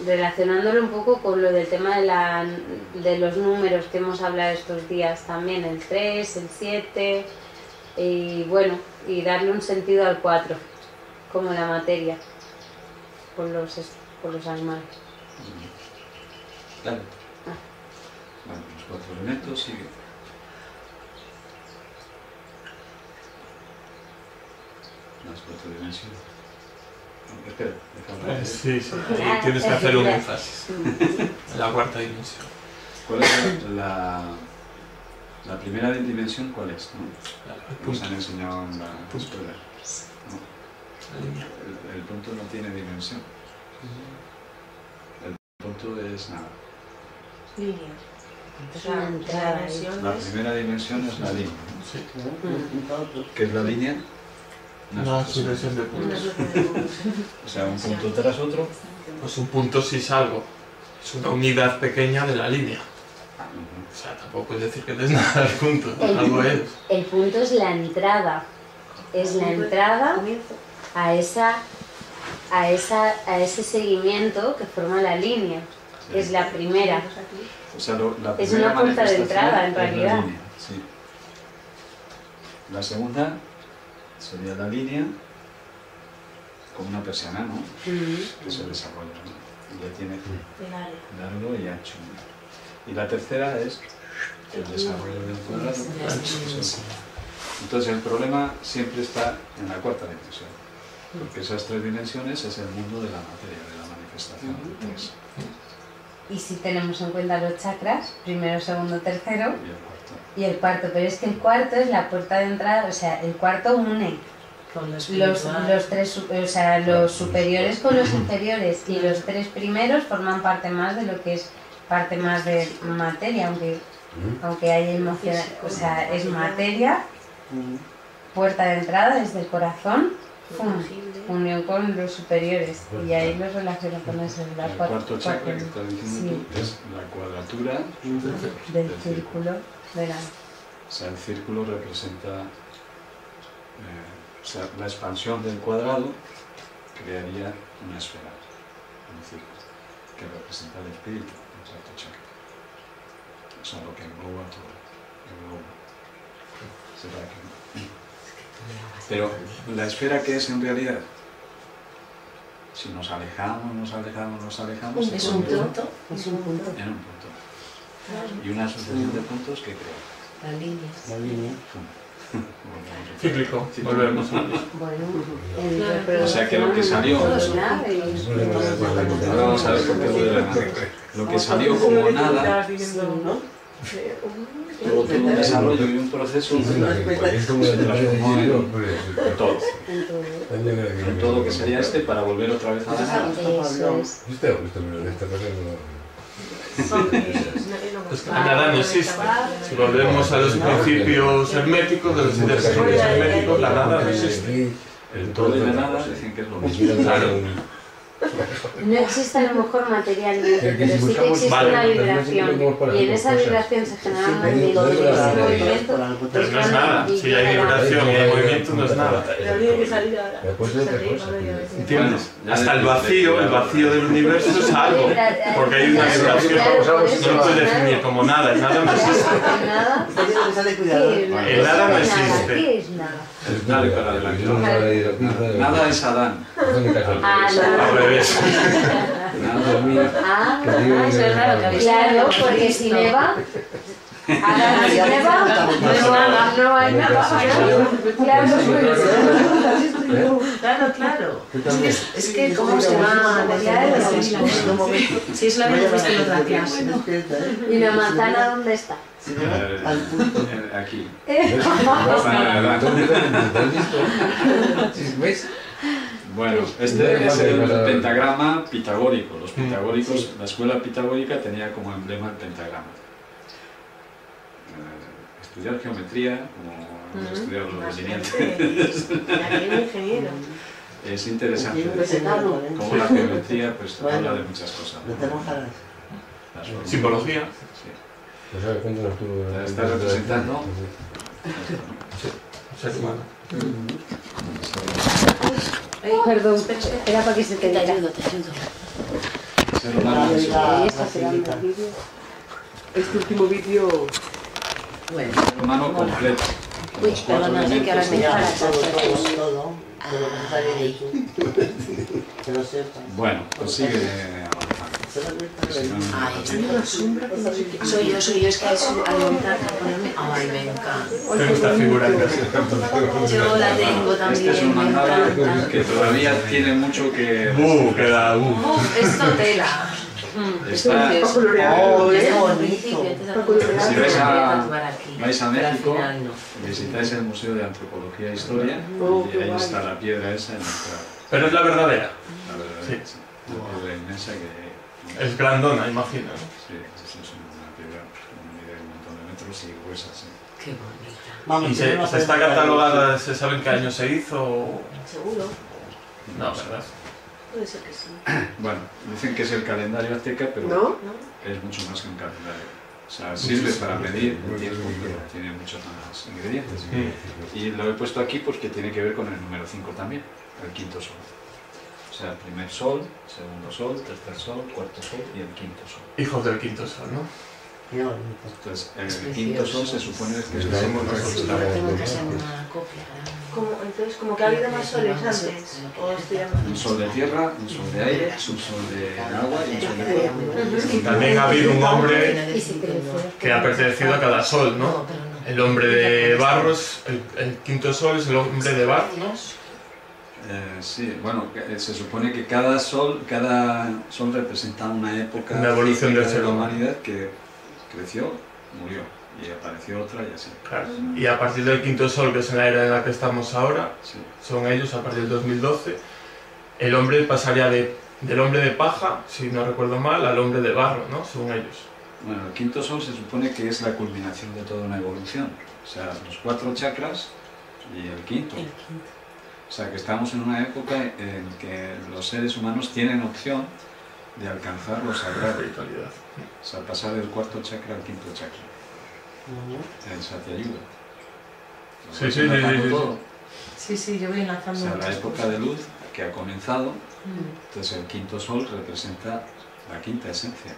Relacionándolo un poco con lo del tema de los números que hemos hablado estos días también, el 3, el 7, y bueno, y darle un sentido al 4, como la materia, por los animales. Claro. Bueno, los 4 elementos sigue. Las 4 dimensiones. Espera, déjame. Sí, sí, ahí tienes que hacer un énfasis. La cuarta dimensión. ¿Cuál es la primera dimensión? ¿Cuál es? ¿No? Nos han enseñado en la escuela. No. El punto no tiene dimensión. El punto es nada. Línea. Es una entrada. La primera dimensión es la línea. Sí. ¿Qué es la línea? Una sucesión de puntos. O sea, un punto tras otro. Pues un punto sí es algo. Es una unidad pequeña de la línea. O sea, tampoco puedes decir que no es nada el punto. Algo es. El punto es la entrada. Es la entrada a ese seguimiento que forma la línea. Es la primera. O sea, la es una puerta de entrada, en realidad. La línea, sí. La segunda sería la línea como una persiana, ¿no? Que se desarrolla, ¿no? Y ya tiene largo y ancho. Y la tercera es el desarrollo del cuadrado. Entonces el problema siempre está en la cuarta dimensión, porque esas tres dimensiones es el mundo de la materia, de la manifestación. Y si tenemos en cuenta los chakras, primero, segundo, tercero, y el cuarto, pero es que el cuarto es la puerta de entrada, o sea, el cuarto une los tres, o sea, los superiores con los inferiores, y los tres primeros forman parte más de lo que es parte más de materia, aunque hay emoción, o sea, es materia, puerta de entrada desde el corazón, unión con los superiores, y ahí los relaciono con eso. El cuarto chakra que está diciendo tú es la cuadratura del círculo de la... O sea, el círculo representa, o sea, la expansión del cuadrado crearía una esfera, un círculo, que representa el espíritu, el cuarto chakra. O sea, lo que engloba todo, Pero la esfera, ¿qué es en realidad? Si nos alejamos, es un punto. Es un punto. En un punto. Y una sucesión de puntos que crea. La línea. Cíclico, volvemos. O sea que lo que salió... Ahora vamos a ver por qué lo de la nada. Lo que salió como nada... Todo un desarrollo y un proceso se transformó en todo. En todo que sería para volver otra vez a la nada. Es que la nada no existe. Si volvemos a los principios herméticos, de los principios herméticos, la nada no existe. El todo y la nada dicen que es lo mismo. Claro. No existe a lo mejor materialmente, pero sí que existe una vibración, y en esa vibración se genera un movimiento, y ese movimiento... Pero no es nada, si hay vibración y hay movimiento no es nada. ¿Entiendes? Hasta el vacío del universo es algo, porque hay una vibración. No lo puedes definir como nada, el nada no existe. El nada no existe. ¿Qué es nada? Dale para adelante. Nada es Adán. Al revés. Eso es raro. Claro, porque si neva... Adán si neva, no hay nada. Claro. Es que cómo se va a decir si es la misma cuestión de otra clase. ¿Y la manzana dónde está? Aquí. Bueno, este es el pentagrama pitagórico. Los pitagóricos, la escuela pitagórica tenía como emblema el pentagrama. Estudiar geometría, como hemos estudiado los delineantes. Es interesante como la geometría pues habla de muchas cosas, ¿no? Simbología. Está representando Ser humano. Perdón, era para que se te diera. ser humano. Este último vídeo... Bueno. Ser humano completo. Uy, perdóname que ahora me deja la Bueno, pues sigue avanzando. Soy yo, es que al montar, ponerme... Ay, me encanta. Tengo esta figura en casa. Yo la tengo también, Este es un me mandala encanta. que todavía tiene mucho que... Queda... Esto tela. Está... Es bonito. Si vais a México, visitáis el Museo de Antropología e Historia y ahí está la piedra esa en la entrada. Pero es la verdadera. La verdadera, sí. Una piedra inmensa que... Es grandona, imagino, ¿no? Sí, es una piedra que mide un montón de metros y gruesa, sí. Qué bonita. Vamos, ¿Y se está catalogada, se sabe en qué año se hizo? Seguro. No, ¿verdad? Puede ser que sí. Bueno, dicen que es el calendario azteca, pero ¿No? es mucho más que un calendario. O sea, sirve para medir el tiempo, pero tiene muchos más ingredientes. Y lo he puesto aquí porque tiene que ver con el número 5 también, el quinto sol. O sea, primer sol, segundo sol, tercer sol, cuarto sol y el quinto sol. Hijos del quinto sol, ¿no? Entonces, el quinto sol se supone que es el Tengo que hacer una copia. Entonces, como que ha habido más soles antes. O estoy un sol de tierra, un sol de aire, un sol de agua y un sol de fuego. También ha habido un hombre que ha pertenecido a cada sol, ¿no? El hombre de barros, el quinto sol es el hombre de barro, ¿no? Sí, bueno, se supone que cada sol representa una época una evolución del de ser la humano. humanidad que creció, murió y apareció otra y así. Claro. Y a partir del quinto sol, que es en la era en la que estamos ahora, Sí. son ellos, a partir del 2012, el hombre pasaría del hombre de paja, si no recuerdo mal, al hombre de barro, ¿no? Según ellos. Bueno, el quinto sol se supone que es la culminación de toda una evolución. O sea, los 4 chakras y el quinto. O sea, que estamos en una época en que los seres humanos tienen opción de alcanzar lo sagrado. O sea, pasar del cuarto chakra al quinto chakra. Esa te ayuda. Sí, yo voy enlazando. O sea, la época de luz que ha comenzado, entonces el quinto sol representa la quinta esencia.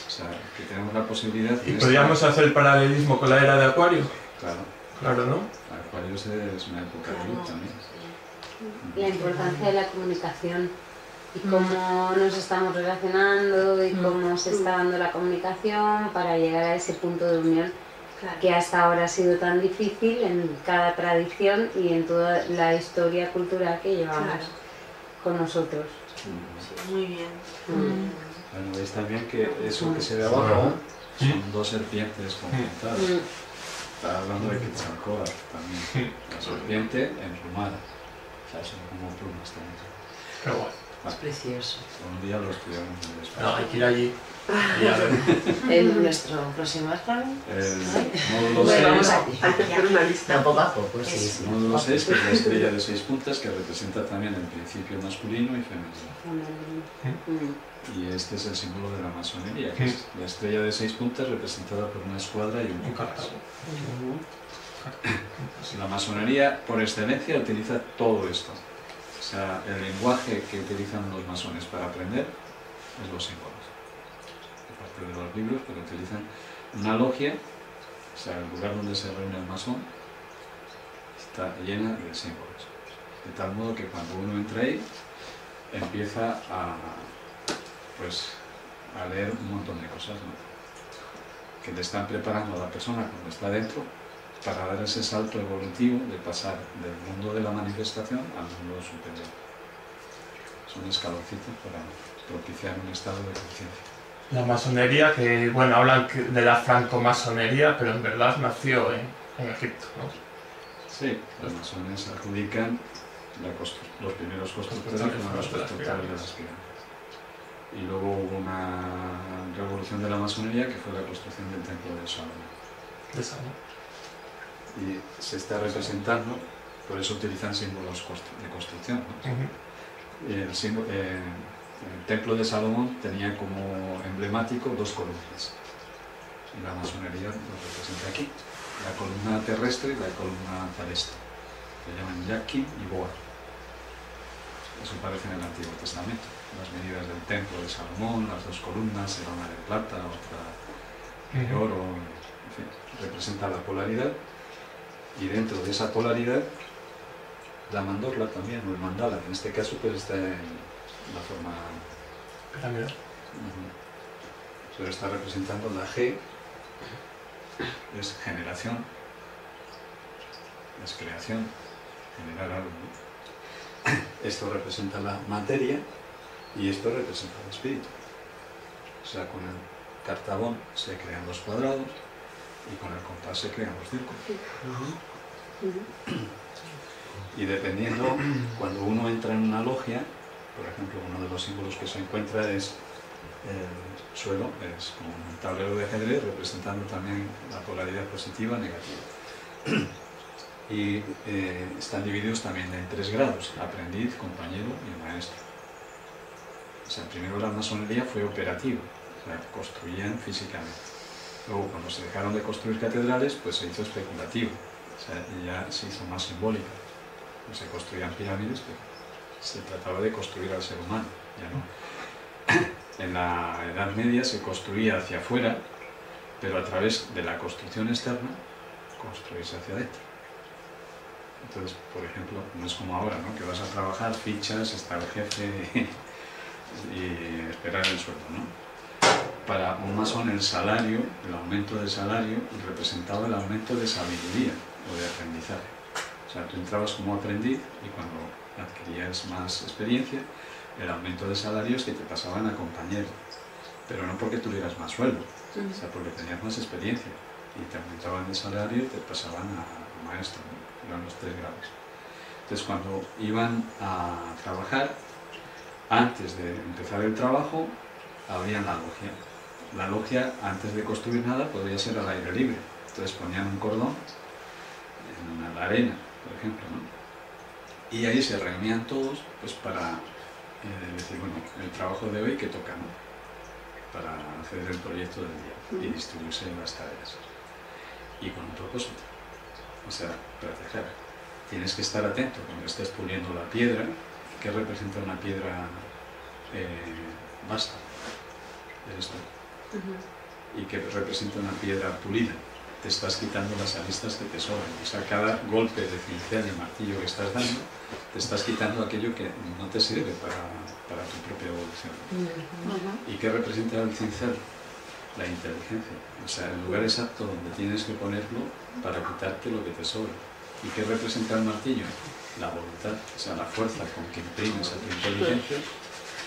O sea, que tenemos la posibilidad... ¿Y podríamos hacer el paralelismo con la era de Acuario? Claro. Claro, ¿no? Acuario es una época de luz también. La importancia de la comunicación y cómo nos estamos relacionando y cómo se está dando la comunicación para llegar a ese punto de unión que hasta ahora ha sido tan difícil en cada tradición y en toda la historia cultural que llevamos con nosotros. Sí, muy bien. Bueno, veis también que eso que se ve abajo son 2 serpientes conjuntadas. Está hablando de Quetzalcóatl también. La serpiente emplumada. O sea, son como plumas también. Qué guay. Es precioso. Un día lo estudiamos en España. No, hay que ir allí. Y a ver. En nuestro próximo examen. Módulo 6. Vamos allí. Hay que hacer una lista. Poco a poco, sí. Módulo 6, que es la estrella de 6 puntas, que representa también el principio masculino y femenino. Y este es el símbolo de la masonería, que es la estrella de 6 puntas representada por una escuadra y un cartago. La masonería, por excelencia, utiliza todo esto. O sea, el lenguaje que utilizan los masones para aprender es los símbolos. Aparte de los libros, pero utilizan una logia, o sea, el lugar donde se reúne el masón, está llena de símbolos. De tal modo que cuando uno entra ahí, empieza a leer un montón de cosas, ¿no? Que le están preparando a la persona cuando está dentro para dar ese salto evolutivo de pasar del mundo de la manifestación al mundo superior. Son escaloncitos para propiciar un estado de conciencia. La masonería, que bueno, hablan de la francomasonería, pero en verdad nació en Egipto, ¿no? Sí, los masones adjudican los primeros constructores que fueron los constructores de las pirámides. Y luego hubo una revolución de la masonería que fue la construcción del templo de Salomón. Y se está representando, por eso utilizan símbolos de construcción, ¿no? El templo de Salomón tenía como emblemático 2 columnas. Y la masonería lo representa aquí. La columna terrestre y la columna celeste. Se llaman Yaqui y Boa. Eso aparece en el Antiguo Testamento. Las medidas del templo de Salomón, las 2 columnas, era una de plata, otra de oro, en fin, representa la polaridad. Y dentro de esa polaridad, la mandorla también, o el mandala, en este caso pues está en la forma... Pero está representando la G, es generación, es creación, generar algo, ¿no? Esto representa la materia y esto representa el espíritu. O sea, con el cartabón se crean los cuadrados y con el compás se crean los círculos. Y dependiendo, cuando uno entra en una logia, por ejemplo, uno de los símbolos que se encuentra es el suelo, es como un tablero de ajedrez representando también la polaridad positiva y negativa. Y están divididos también en 3 grados: aprendiz, compañero y maestro. O sea, primero la masonería fue operativa, o sea, construían físicamente. Luego, cuando se dejaron de construir catedrales, pues se hizo especulativo, o sea, y ya se hizo más simbólica. Pues se construían pirámides, pero se trataba de construir al ser humano, ya no. En la Edad Media se construía hacia afuera, pero a través de la construcción externa, construirse hacia adentro. Entonces, por ejemplo, no es como ahora, ¿no? Que vas a trabajar, fichas, está el jefe y esperar el sueldo, ¿no? Para un masón el salario, el aumento de salario, representaba el aumento de sabiduría o de aprendizaje. O sea, tú entrabas como aprendiz y cuando adquirías más experiencia, el aumento de salario es que te pasaban a compañero, pero no porque tuvieras más sueldo, o sea, porque tenías más experiencia y te aumentaban de salario y te pasaban a maestro, ¿no? Eran los 3 grados. Entonces, cuando iban a trabajar, antes de empezar el trabajo, abrían la logia. La logia, antes de construir nada, podría ser al aire libre. Entonces ponían un cordón en la arena, por ejemplo, ¿no? Y ahí se reunían todos pues, para decir, bueno, el trabajo de hoy que toca, ¿no? Para hacer el proyecto del día y distribuirse en las tareas. Y con un propósito. O sea, proteger. Tienes que estar atento cuando estés puliendo la piedra. ¿Qué representa una piedra basta? Eres tú. Y que representa una piedra pulida. Te estás quitando las aristas que te sobran. O sea, cada golpe de cincel y martillo que estás dando, te estás quitando aquello que no te sirve para tu propia evolución. ¿Y qué representa el cincel? La inteligencia. O sea, el lugar exacto donde tienes que ponerlo para quitarte lo que te sobra. ¿Y qué representa el martillo? La voluntad, o sea, la fuerza con que imprimes a tu inteligencia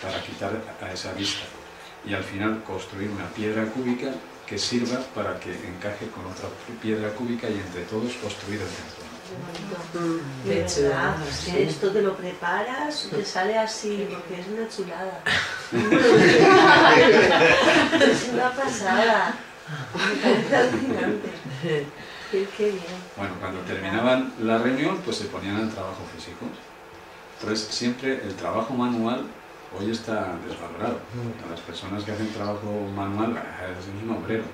para quitar a esa vista. Y al final construir una piedra cúbica que sirva para que encaje con otra piedra cúbica y entre todos construir el templo. De verdad, es que esto te lo preparas y te sale así, porque es una chulada. Es una pasada. Me parece alucinante. Qué bien. Bueno, cuando terminaban la reunión, pues se ponían al trabajo físico. Entonces, siempre el trabajo manual hoy está desvalorado. A las personas que hacen trabajo manual, es un obrero.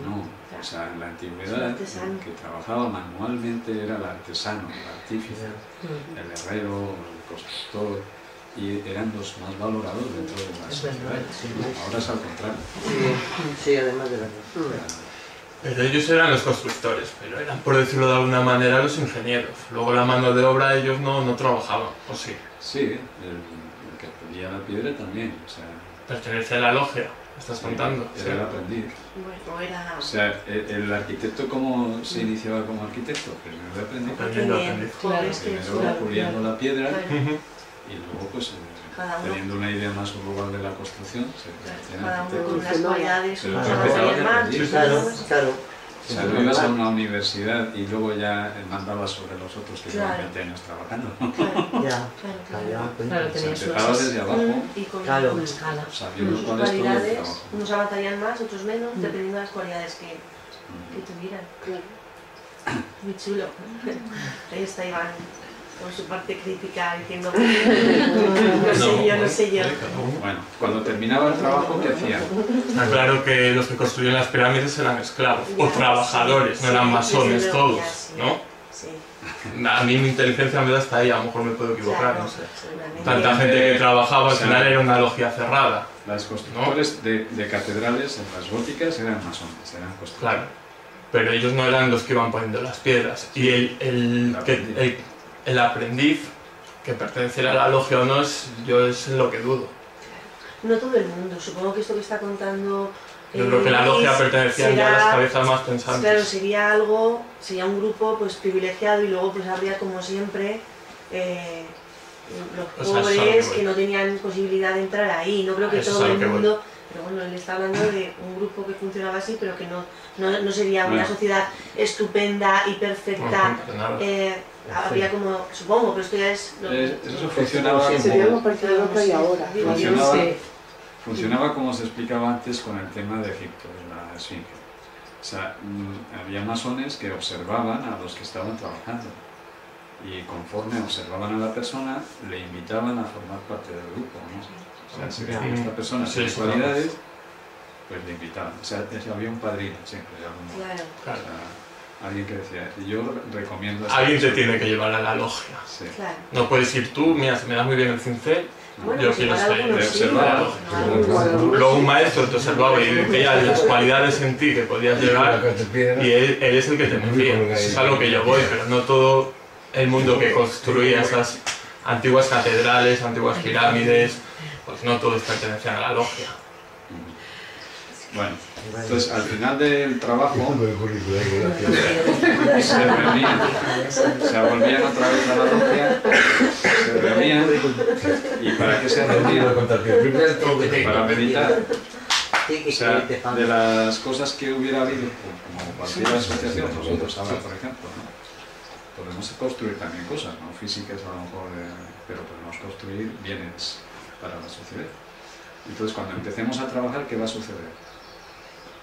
No, o sea, en la antigüedad, el que trabajaba manualmente era el artesano, el artífice, el herrero, el constructor, y eran los más valorados dentro de la sociedad. Ahora es al contrario. Sí, además de verdad. Pero ellos eran los constructores, pero eran, por decirlo de alguna manera, los ingenieros. Luego la mano de obra ellos no trabajaban, ¿o sí? Sí, el que pedía la piedra también, o sea... Pertenece a la logia, ¿estás contando? Era el aprendiz. Bueno, era... O sea, el arquitecto, ¿cómo se iniciaba como arquitecto? Primero de aprendiz. Primero puliendo la piedra y luego pues... teniendo una idea más global de la construcción, cada uno con las cualidades, claro. O sea, no ibas a una universidad y luego ya mandabas sobre los otros que llevan 20 años trabajando. Claro, o sea, empezabas desde abajo, y con una escala. sabiendo cuáles son los trabajos. Unos avanzarían más, otros menos, dependiendo de las cualidades que tuvieran. Muy chulo. Ahí está Iván con su parte crítica diciendo no sé yo. Bueno, cuando terminaba el trabajo, ¿qué hacían? Está claro que los que construían las pirámides eran esclavos o trabajadores, no eran masones todos, ¿no? Sí. A mí mi inteligencia me da hasta ahí, a lo mejor me puedo equivocar, no sé. Tanta gente que trabajaba, al final era una logia cerrada. Las constructores de catedrales en las góticas eran masones, eran constructores. Claro, pero ellos no eran los que iban poniendo las piedras. Y el aprendiz, que perteneciera a la logia o no, yo es lo que dudo. No todo el mundo, supongo que esto que está contando... Yo creo que la logia pertenecía ya a las cabezas más pensantes. Claro, sería un grupo pues privilegiado y luego pues habría como siempre los pobres que no tenían posibilidad de entrar ahí. No creo que todo el mundo... Pero bueno, él está hablando de un grupo que funcionaba así, pero que no sería una sociedad estupenda y perfecta. Habría como, supongo, pero esto ya es... Eso funcionaba funcionaba como se explicaba antes con el tema de Egipto, de la Esfinge. O sea, había masones que observaban a los que estaban trabajando y conforme observaban a la persona, le invitaban a formar parte del grupo, ¿no? O sea, si veía esta persona tiene cualidades, pues le invitaban. O sea, había un padrino siempre. Claro. O sea, alguien que decía, yo recomiendo... Alguien te tiene que llevar a la logia. Sí. Claro. No puedes ir tú, mira, se me da muy bien el cincel, bueno, yo quiero estar ahí. Observar. Luego un maestro te observaba y veía las cualidades en ti que podías llegar y él es el que te metía. Es a lo que yo voy, pero no todo el mundo que construía esas antiguas catedrales, antiguas pirámides, pues no todos pertenecían a la logia. Bueno, entonces al final del trabajo se reunían, se volvían otra vez a la logia, se reunían, ¿y para qué se reunían? Para meditar. O sea, de las cosas que hubiera habido, como cualquier asociación, nosotros ahora, por ejemplo, ¿no? Podemos construir también cosas, ¿no? Físicas a lo mejor, pero podemos construir bienes para la sociedad. Entonces, cuando empecemos a trabajar, ¿qué va a suceder?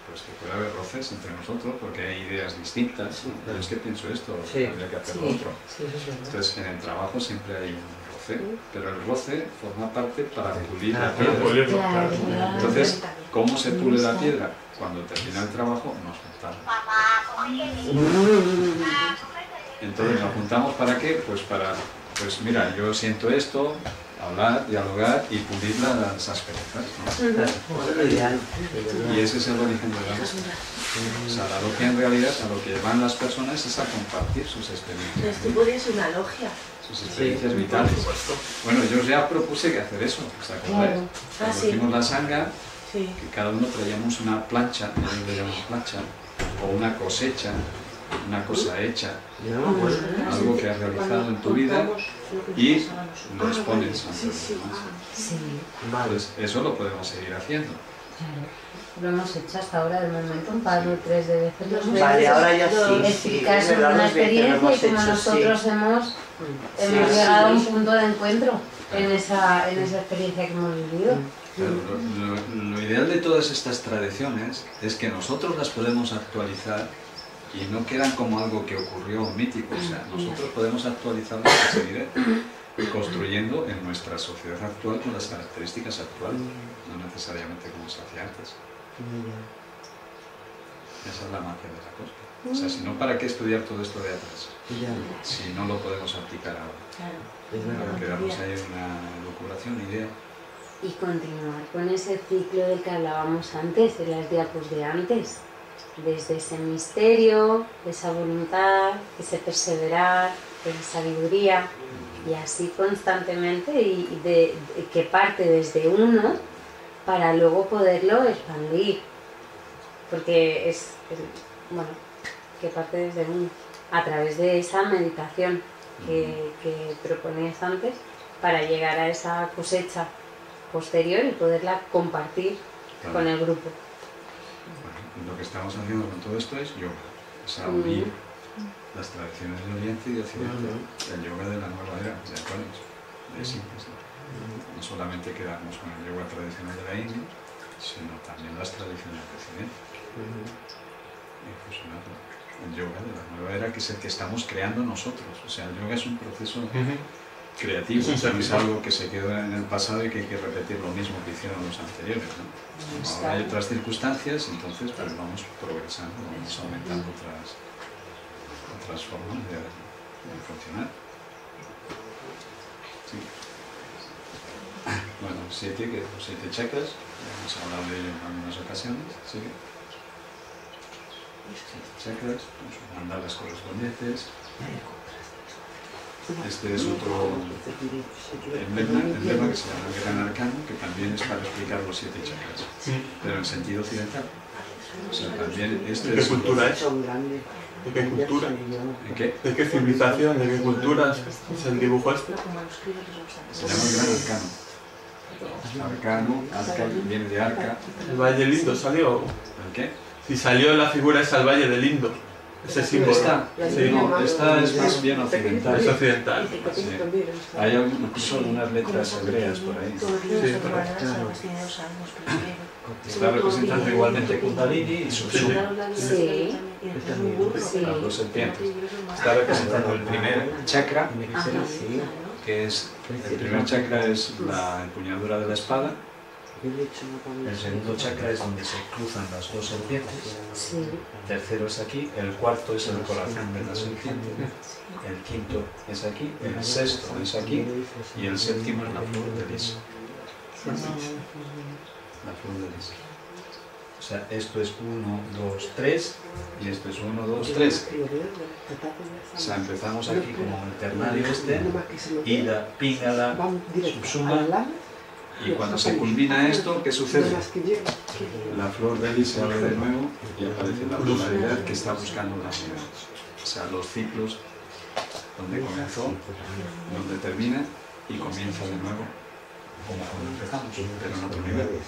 Pues que puede haber roces entre nosotros, porque hay ideas distintas. Pero es que pienso esto, habría que hacer lo otro. Entonces, en el trabajo siempre hay un roce, pero el roce forma parte para pulir la piedra. Entonces, ¿cómo se pule la piedra? Cuando termina el trabajo, nos juntamos. Entonces, ¿nos juntamos para qué? Pues para, pues mira, yo siento esto, hablar, dialogar y pulir las asperezas, ¿no? Y ese es el origen de la logia. O sea, la logia en realidad a lo que van las personas es a compartir sus experiencias. Esto podría ser una logia. Sus experiencias vitales. Bueno, yo ya propuse que hacer eso, ¿os acordáis? Cuando hicimos la sanga, que cada uno traíamos una plancha, nosotros le llamamos plancha, o una cosecha, una cosa hecha, algo que has realizado en tu vida y lo expones ante los demás. Pues eso lo podemos seguir haciendo. Lo hemos hecho hasta ahora, de momento, un par o tres de veces. Vale, ahora ya sí. Explicar sobre una experiencia y como nosotros hemos llegado a un punto de encuentro en esa experiencia que hemos vivido. Lo ideal de todas estas tradiciones es que nosotros las podemos actualizar y no quedan como algo que ocurrió mítico, o sea, nosotros podemos actualizarlas y seguir construyendo en nuestra sociedad actual con las características actuales, no necesariamente como se hacía antes. Esa es la magia de la cosa. O sea, si no, ¿para qué estudiar todo esto de atrás? Si no lo podemos aplicar ahora. Para quedarnos ahí en una locuración, idea. Y continuar con ese ciclo del que hablábamos antes, de las diapos de antes. Desde ese misterio, esa voluntad, ese perseverar, esa sabiduría, y así constantemente, y que parte desde uno para luego poderlo expandir, porque bueno, que parte desde uno, a través de esa meditación que proponías antes, para llegar a esa cosecha posterior y poderla compartir con el grupo. Lo que estamos haciendo con todo esto es yoga, es unir las tradiciones de Oriente y de Occidente, el yoga de la nueva era, de actuales, de simples. No solamente quedarnos con el yoga tradicional de la India, sino también las tradiciones de Occidente. Y fusionarlo. El yoga de la nueva era, que es el que estamos creando nosotros. O sea, el yoga es un proceso creativo, o sea, es algo que se quedó en el pasado y que hay que repetir lo mismo que hicieron los anteriores, ¿no? Ahora hay otras circunstancias, entonces pues vamos progresando, vamos aumentando otras formas de funcionar. Sí. Bueno, 7 chakras, hemos hablado de ello en algunas ocasiones, ¿sí? 7 chakras, mandalas correspondientes. Este es otro emblema que se llama el Gran Arcano, que también es para explicar los 7 chakras, pero en sentido occidental. O sea, también este ¿De qué cultura es? ¿De qué cultura? ¿En qué? ¿De qué civilización? ¿De qué cultura es el dibujo este? Se llama el Gran Arcano. Arcano, arca, viene de arca. ¿El Valle del Indo salió? ¿El qué? Si salió la figura esa al Valle del Indo, ese símbolo. ¿Esta? Sí. No, esta es más bien occidental. Es occidental. Sí. Hay incluso algunas letras hebreas por ahí. Está representando igualmente Kundalini y Sushumna, Sí. las dos serpientes. Está representando el primer chakra, que es, el primer chakra es la empuñadura de la espada. El segundo chakra es donde se cruzan las dos serpientes. El tercero es aquí. El cuarto es el corazón de la serpiente. El quinto es aquí. El sexto es aquí. Y el séptimo es la flor de lis. La flor de lis. O sea, esto es 1, 2, 3. Y esto es 1, 2, 3. O sea, empezamos aquí como el ternario este. Ida, Pingala, Sushumna. Y cuando se culmina esto, ¿qué sucede? La flor de lis se abre de nuevo y aparece la polaridad que está buscando la unidad. O sea, los ciclos donde comenzó, donde termina y comienza de nuevo como cuando empezamos, pero en otro nivel.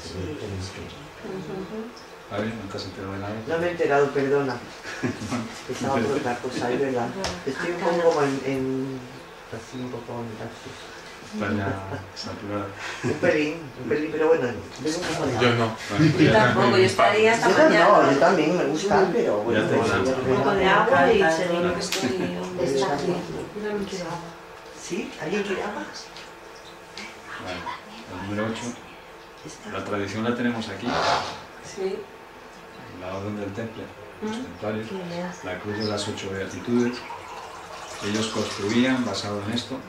¿Vale? ¿No te has enterado de nada? No me he enterado, perdona. Estaba por otra cosa, es verdad. Estoy un poco como así un poco Vaya saturada. Un pelín, pero bueno. Yo no. Yo tampoco, yo estaría hasta mañana. No, yo también me gusta, pero bueno. Un poco de agua y seguro que estoy... ¿Sí? ¿Alguien quiere agua? Vale, el número 8. La tradición la tenemos aquí. Sí. La orden del temple, los templarios, la cruz de las 8 beatitudes. Ellos construían basado en esto. O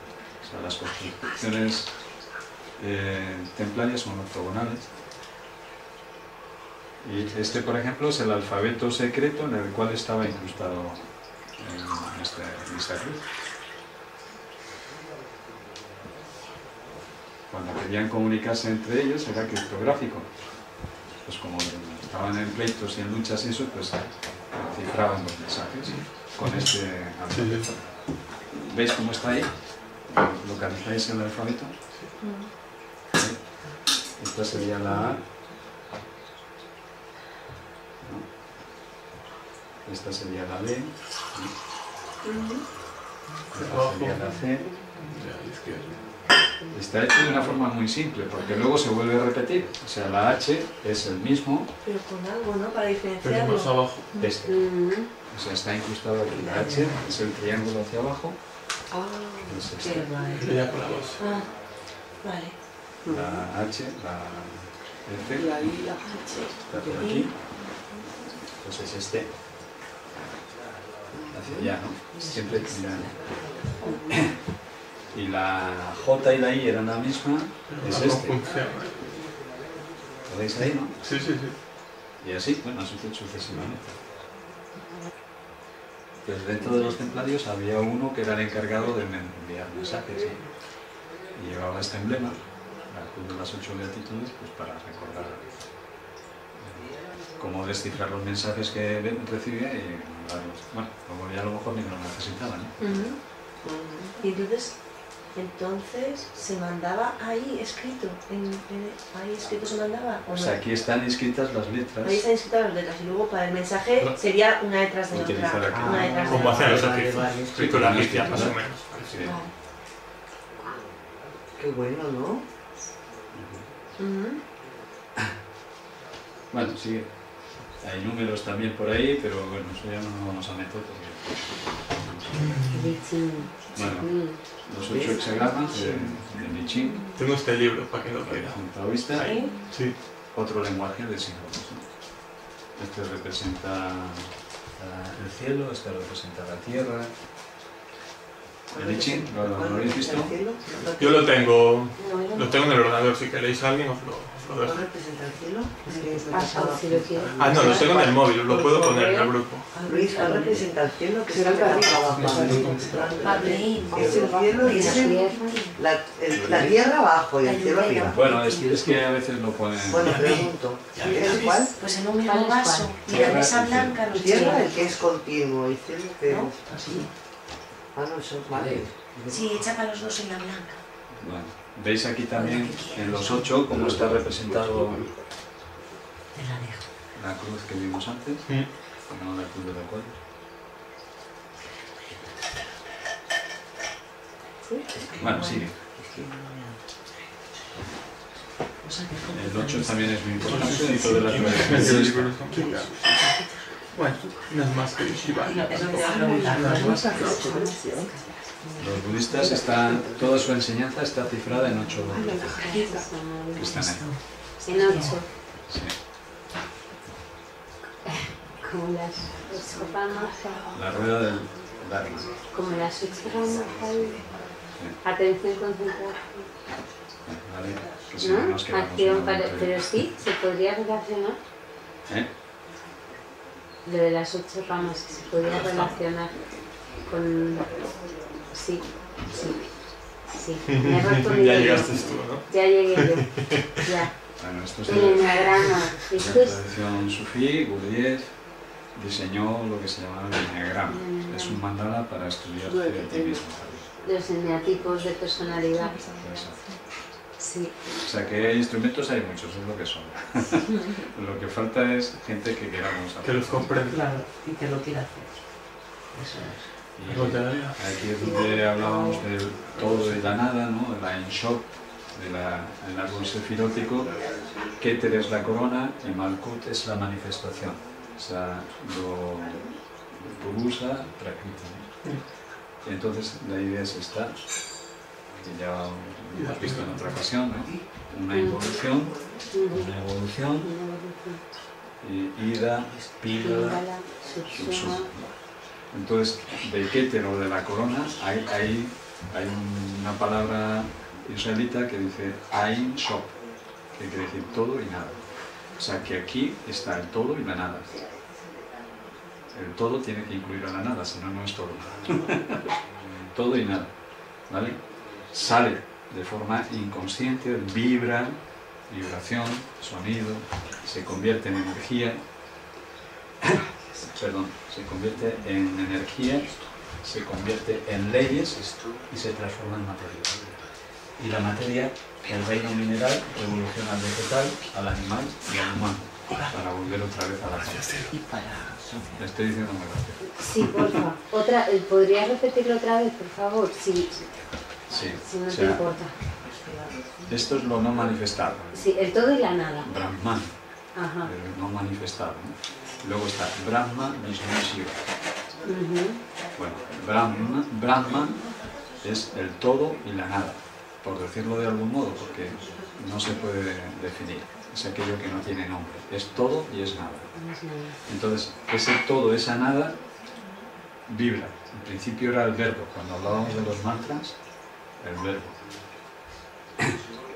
sea, las construcciones templarias son ortogonales. Y este, por ejemplo, es el alfabeto secreto en el cual estaba incrustado en esta cruz. Cuando querían comunicarse entre ellos era criptográfico. Pues como estaban en pleitos y en luchas y eso, pues cifraban los mensajes con este alfabeto. ¿Veis cómo está ahí? ¿Localizáis el alfabeto? ¿Sí? Esta sería la A. ¿No? Esta sería la B. Esta sería la C. Está hecho de una forma muy simple, porque luego se vuelve a repetir. O sea, la H es el mismo. Pero con algo, ¿no? Para diferenciarlo. Pero más abajo. Este. O sea, está incrustado aquí. La H es el triángulo hacia abajo. Qué guay. Ya con la voz. Vale. La H, la F, la I, la H. está por aquí. Pues es este. Hacia allá, ¿no? Siempre mirando. Y la J y la I eran la misma. Es este. ¿Lo veis ahí, no? Sí, sí, sí. Y así, bueno, sucesivamente. Pues dentro de los templarios había uno que era el encargado de enviar mensajes, ¿sí? Y llevaba este emblema, la cruz de las 8 beatitudes, pues para recordar cómo descifrar los mensajes que recibía y mandarlos. Bueno, luego ya a lo mejor ni lo necesitaban, ¿no? Y entonces se mandaba ahí escrito, ahí escrito se mandaba. O sea, aquí están escritas las letras. Ahí están escritas las letras y luego para el mensaje sería una detrás de otra. Una detrás de como hacían los otra. egipcios, escritura egipcia más o menos. Sí. Qué bueno, ¿no? Bueno, sigue. Hay números también por ahí, pero bueno, eso ya no nos vamos a meter porque... Bueno, los 8 hexagramas de I Ching. Tengo este libro para que lo lea. ¿Taoísta? Sí. Otro lenguaje de símbolos, ¿no? Este representa el cielo, este representa la tierra. ¿El I Ching? ¿Lo habéis visto? Yo lo tengo en el ordenador, si queréis alguien os lo ¿No representa el cielo? Es que si lo quieres. Ah, no, lo tengo en el móvil, lo puedo poner en el grupo. Luis, ¿no representa el cielo? Que será el abajo. Es el cielo y es la tierra abajo y el cielo arriba. Bueno, es que a veces lo ponen... Bueno, pregunto, ¿es cuál? Pues en un mismo vaso, y la mesa blanca los tierra el que es continuo y cielo que es así. Ah, no, eso es vale. Sí, echa para los dos en la blanca. Bueno, veis aquí también en los 8 cómo está representado la cruz que vimos antes, no la cruz de la cual. Bueno, sigue. El 8 también es muy importante dentro de la tradición. Bueno, no es más que Shiva. Los budistas están, toda su enseñanza está cifrada en 8 que están ahí. En 8. Sí. Como las 8 ramas. La rueda del Dharma. Como las 8 ramas ahí. Atención, concentración. Vale, que si no nos quedamos acción pero sí, se podría relacionar. Lo de las 8 ramas, se podría relacionar con... Sí. Me he respondido. Ya llegaste tú, ¿no? Ya llegué yo. Ya. Bueno, esto es el enneagrama. La tradición sufí, Gurdjieff diseñó lo que se llama el enneagrama. Es un mandala para estudiar el ti mismo. Los eneatipos de personalidad. Sí. O sea que instrumentos hay muchos, es lo que son. Lo que falta es gente que queramos hacer. Que los comprenda. Claro, y que lo quiera hacer. Eso es. Y aquí es donde hablábamos del todo y la nada, ¿no? De la Ein Sof, del árbol sefirótico. Keter es la corona y Malkut es la manifestación. O sea, lo Purusa, Prakriti. Y entonces la idea es esta, que ya hemos visto en otra ocasión, ¿no? Una involución, una evolución, Ida, Pígala, Suksuma. Entonces, de Keter o de la corona, hay una palabra israelita que dice Ein Sof, que quiere decir todo y nada. O sea que aquí está el todo y la nada. El todo tiene que incluir a la nada, si no, no es todo. Todo y nada, ¿vale? Sale de forma inconsciente, vibra, vibración, sonido, se convierte en energía, se convierte en energía, se convierte en leyes y se transforma en materia. Y la materia, el reino mineral, evoluciona al vegetal, al animal y al humano, para volver otra vez a la tierra. Le estoy diciendo muy rápido. Sí, por favor. ¿Podrías repetirlo otra vez, por favor? Sí. Si no te importa. Esto es lo no manifestado. Sí, el todo y la nada. Brahman. Ajá. El no manifestado, ¿no? Luego está Brahma, Vishnu y Shiva. Bueno, Brahman es el todo y la nada, por decirlo de algún modo, porque no se puede definir. Es aquello que no tiene nombre. Es todo y es nada. Entonces, ese todo, esa nada, vibra. En principio era el verbo. Cuando hablábamos de los mantras, el verbo.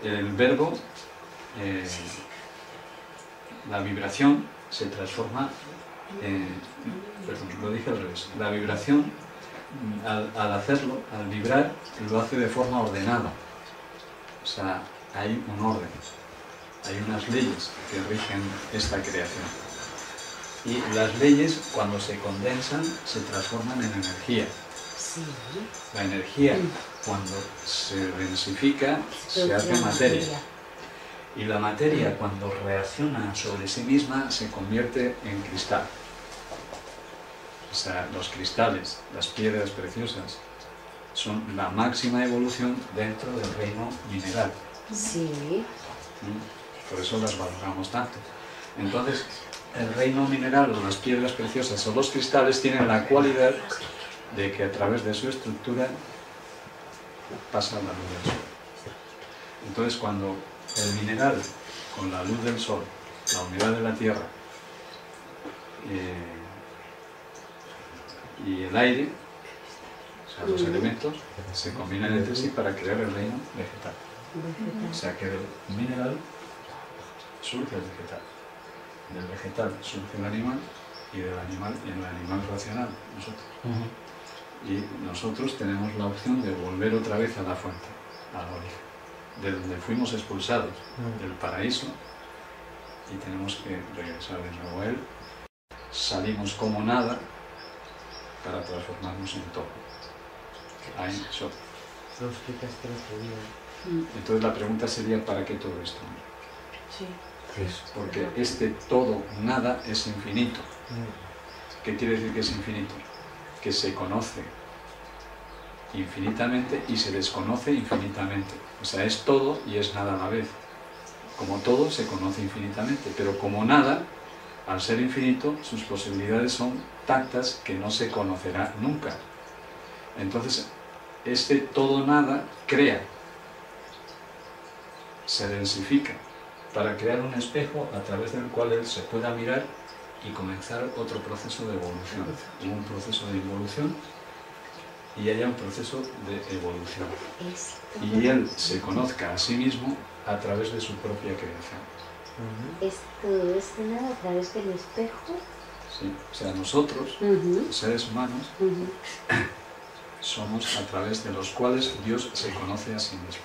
El verbo, la vibración se transforma en... Perdón, lo dije al revés. La vibración, al hacerlo, al vibrar, lo hace de forma ordenada. O sea, hay un orden. Hay unas leyes que rigen esta creación. Y las leyes, cuando se condensan, se transforman en energía. La energía, cuando se densifica, se hace materia. Y la materia, cuando reacciona sobre sí misma, se convierte en cristal. O sea, los cristales, las piedras preciosas, son la máxima evolución dentro del reino mineral. Sí. Por eso las valoramos tanto. Entonces, el reino mineral, o las piedras preciosas, o los cristales, tienen la cualidad de que a través de su estructura pasa la luz del sol. Entonces, cuando el mineral, con la luz del sol, la humedad de la tierra y el aire, o sea, los elementos, se combinan entre sí para crear el reino vegetal. O sea que del mineral surge el vegetal. Del vegetal surge el animal y del animal, y en el animal racional, nosotros. Y nosotros tenemos la opción de volver otra vez a la fuente, al origen, de donde fuimos expulsados, del paraíso, y tenemos que regresar de nuevo a él. Salimos como nada para transformarnos en todo. Ahí somos. Entonces la pregunta sería, ¿para qué todo esto? Sí. Porque este todo, nada, es infinito. ¿Qué quiere decir que es infinito? Que se conoce infinitamente y se desconoce infinitamente. O sea, es todo y es nada a la vez. Como todo se conoce infinitamente, pero como nada, al ser infinito, sus posibilidades son tantas que no se conocerá nunca. Entonces, este todo nada crea, se densifica, para crear un espejo a través del cual él se pueda mirar y comenzar otro proceso de evolución. Hubo un proceso de involución y haya un proceso de evolución. Y él se conozca a sí mismo a través de su propia creación. ¿Es todo esto nada a través del espejo? Sí, o sea, nosotros, los seres humanos, somos a través de los cuales Dios se conoce a sí mismo.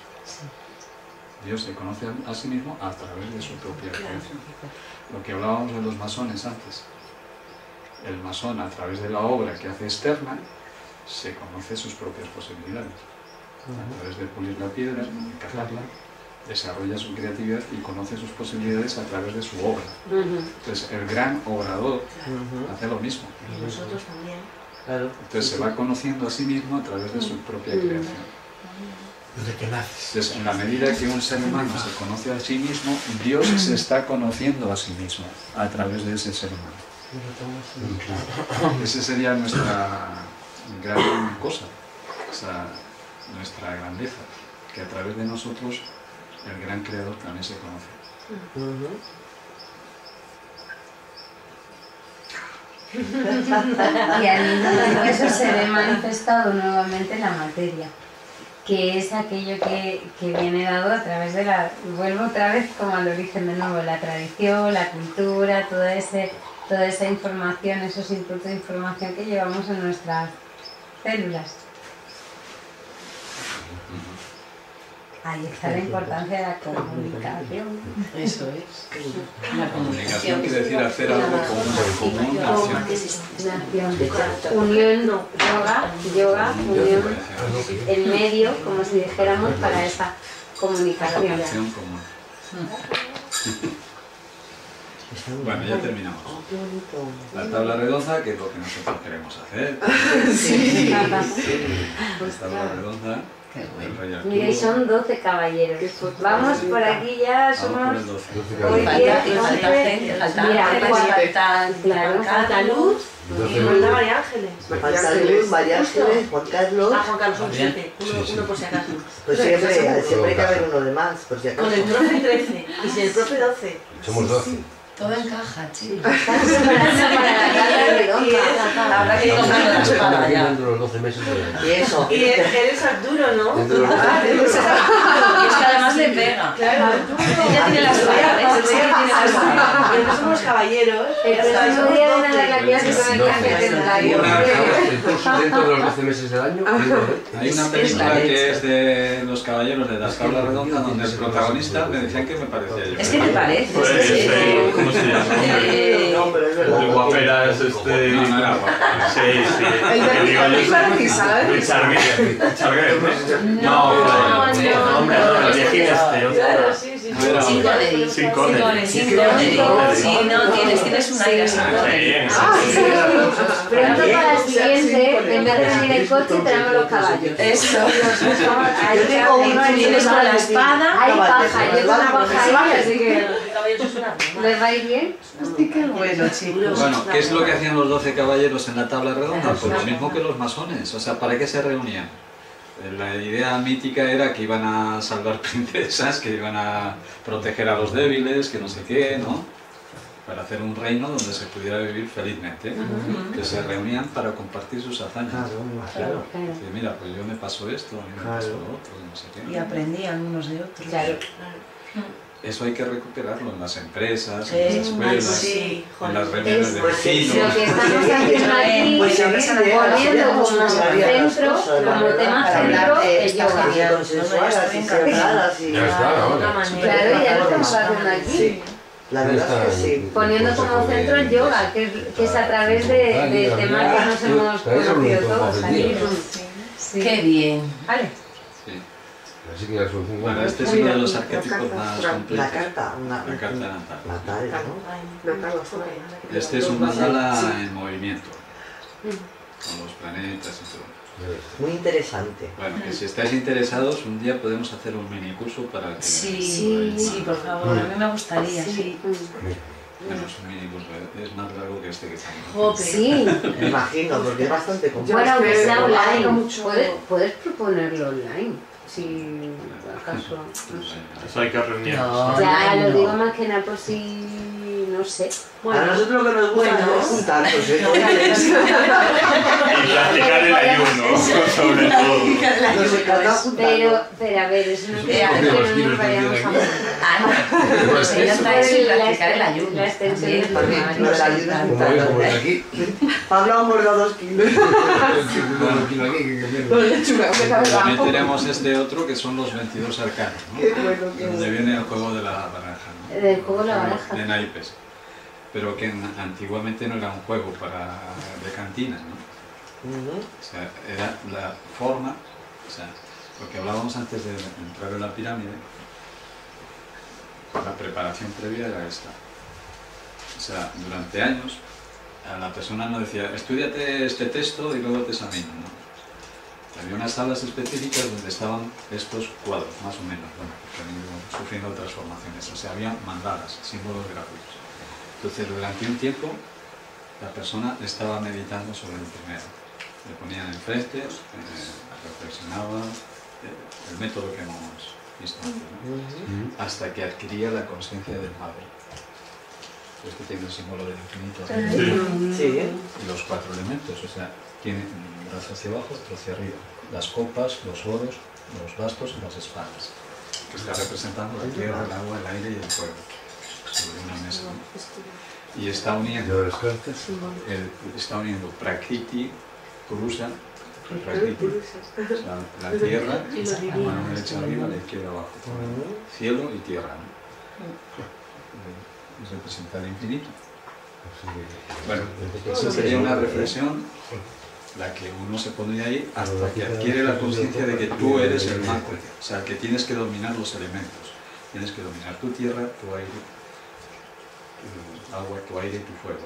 Dios se conoce a sí mismo a través de su propia creación. Lo que hablábamos de los masones antes. El masón, a través de la obra que hace externa, se conoce sus propias posibilidades. A través de pulir la piedra, de encajarla, desarrolla su creatividad y conoce sus posibilidades a través de su obra. Entonces, el gran obrador hace lo mismo. Y nosotros también. Entonces, se va conociendo a sí mismo a través de su propia creación. Desde que naces. Entonces, en la medida que un ser humano se conoce a sí mismo, Dios se está conociendo a sí mismo a través de ese ser humano. Esa sería nuestra gran cosa, nuestra grandeza, que a través de nosotros el gran creador también se conoce. Y al mismo eso se ve manifestado nuevamente en la materia, que es aquello que viene dado a través de vuelvo otra vez como al origen de nuevo, la tradición, la cultura, toda esa información, esos inputs de información que llevamos en nuestras células. Ahí está la importancia de la comunicación. Eso es. La comunicación quiere decir hacer algo común, nación. Unión, yoga, unión, el medio, como si dijéramos, para esa comunicación. Bueno, ya terminamos. La tabla redonda, que es lo que nosotros queremos hacer. La tabla redonda. Mira, y son 12 caballeros. Vamos por aquí ya, somos hoy 10, 11. Mira, falta Luz y falta María Ángeles. Falta Luz, María Ángeles, Juan Carlos. Juan Carlos son 7, uno por si acaso. Pues siempre hay que haber uno de más, por si acaso. Con el profe 13 y sin el profe 12. Somos 12. Todo encaja, chicos. Estás preparando para la tabla redonda. Habrá que comprar la espada ya. Dentro de los 12 meses del año. Y eso. Y eres Arturo, ¿no? Dentro de los 12 Y es que además le pega. Claro, Arturo. Ella tiene la espada, ¿ves? Ella tiene la espada. Y nosotros somos caballeros. El próximo día de la clase con el café tendrá Dentro de los 12 meses del año. Hay una película que es de los caballeros de la tabla redonda donde el protagonista me decían que me parecía yo. Es que te parece. ¿Cómo se llama? No, pero es verdad. El guapera es este... No era guapo. Sí, sí. El de Richard Gere, ¿no? No, el viejín este. Claro, sí. Sin Connery. Sin Connery. Sí, no, tienes un aire así. Pronto para el siguiente, en vez de venir el coche, tenemos los caballos. Eso. Yo tengo uno en Vienes con la espada. Hay paja, yo tengo una paja ahí, así que... Caballeros es una broma. ¿Les va a ir bien? Qué bueno, chicos. Bueno, ¿qué es lo que hacían los 12 caballeros en la tabla redonda? Pues lo mismo que los masones. O sea, ¿para qué se reunían? La idea mítica era que iban a salvar princesas, que iban a proteger a los débiles, que no sé qué, ¿no? Para hacer un reino donde se pudiera vivir felizmente. Que se reunían para compartir sus hazañas. Claro. Decir, mira, pues yo me paso esto, a mí me paso lo otro, no sé qué. Y aprendían unos de otros. Claro. eso hay que recuperarlo en las empresas, en las escuelas, en las reuniones de vecinos. Lo que estamos haciendo aquí, poniendo como centro, como tema centro, el yoga. Claro, ya lo estamos haciendo aquí. La verdad es que sí. Poniendo como centro el yoga, que es a través de temas que nos hemos conocido todos aquí. Qué bien. Vale. Así que la solución... Bueno, este es uno de los arquetipos más completos. La carta natal. ¿no? Este es un mandala en movimiento, con los planetas y todo. Muy interesante. Bueno, que si estáis interesados, un día podemos hacer un mini curso para que... Sí, por favor, a mí me gustaría, sí. Bueno, es un mini curso, es más largo que este que estamos. Sí. Me imagino, porque es bastante complejo. Bueno, aunque sea online, puedes proponerlo online. Si acaso, no sé. Eso hay que reunirnos. Ya lo digo más que nada por si, no sé. Bueno, a nosotros lo que nos gusta es juntarnos, Y practicar el ayuno, sobre todo. Pero a ver, eso no quiere decir que no nos vayamos a morir. Pues ella está eso y practicar el ayuno. La extensión del lo del ayuno es juntarnos. Pablo ha engordado 2 kilos. También tenemos este otro que son los 22 arcanos, ¿no? Donde viene el juego de la baraja, ¿no? El juego de la baraja. De naipes. Pero que antiguamente no era un juego de cantina, ¿no? O sea, era la forma, o sea, lo que hablábamos antes de entrar en la pirámide, la preparación previa era esta. O sea, durante años, a la persona no decía, estudiate este texto y luego te examino, ¿no? Había unas salas específicas donde estaban estos cuadros, más o menos, bueno, que han ido sufriendo transformaciones, o sea, había mandalas, símbolos gráficos. Entonces, durante un tiempo, la persona estaba meditando sobre el primero. Le ponían enfrente, reflexionaba, el método que hemos visto antes, ¿no? Hasta que adquiría la conciencia del Madre. Es que tiene el símbolo del infinito. Y los 4 elementos, o sea, tiene brazo hacia abajo, otro hacia arriba. Las copas, los oros, los bastos y las espadas. Que está representando la tierra, el agua, el aire y el fuego. Sobre una mesa, ¿no? Y está uniendo Prakriti, Purusa, Prakriti, o sea, la tierra, la mano derecha arriba, la izquierda abajo, cielo y tierra, ¿no? Es representar el infinito. Bueno, esa sería una reflexión, la que uno se pondría ahí hasta que adquiere la conciencia de que tú eres el macro, o sea, que tienes que dominar los elementos, tienes que dominar tu tierra, tu aire, agua, tu aire y tu fuego.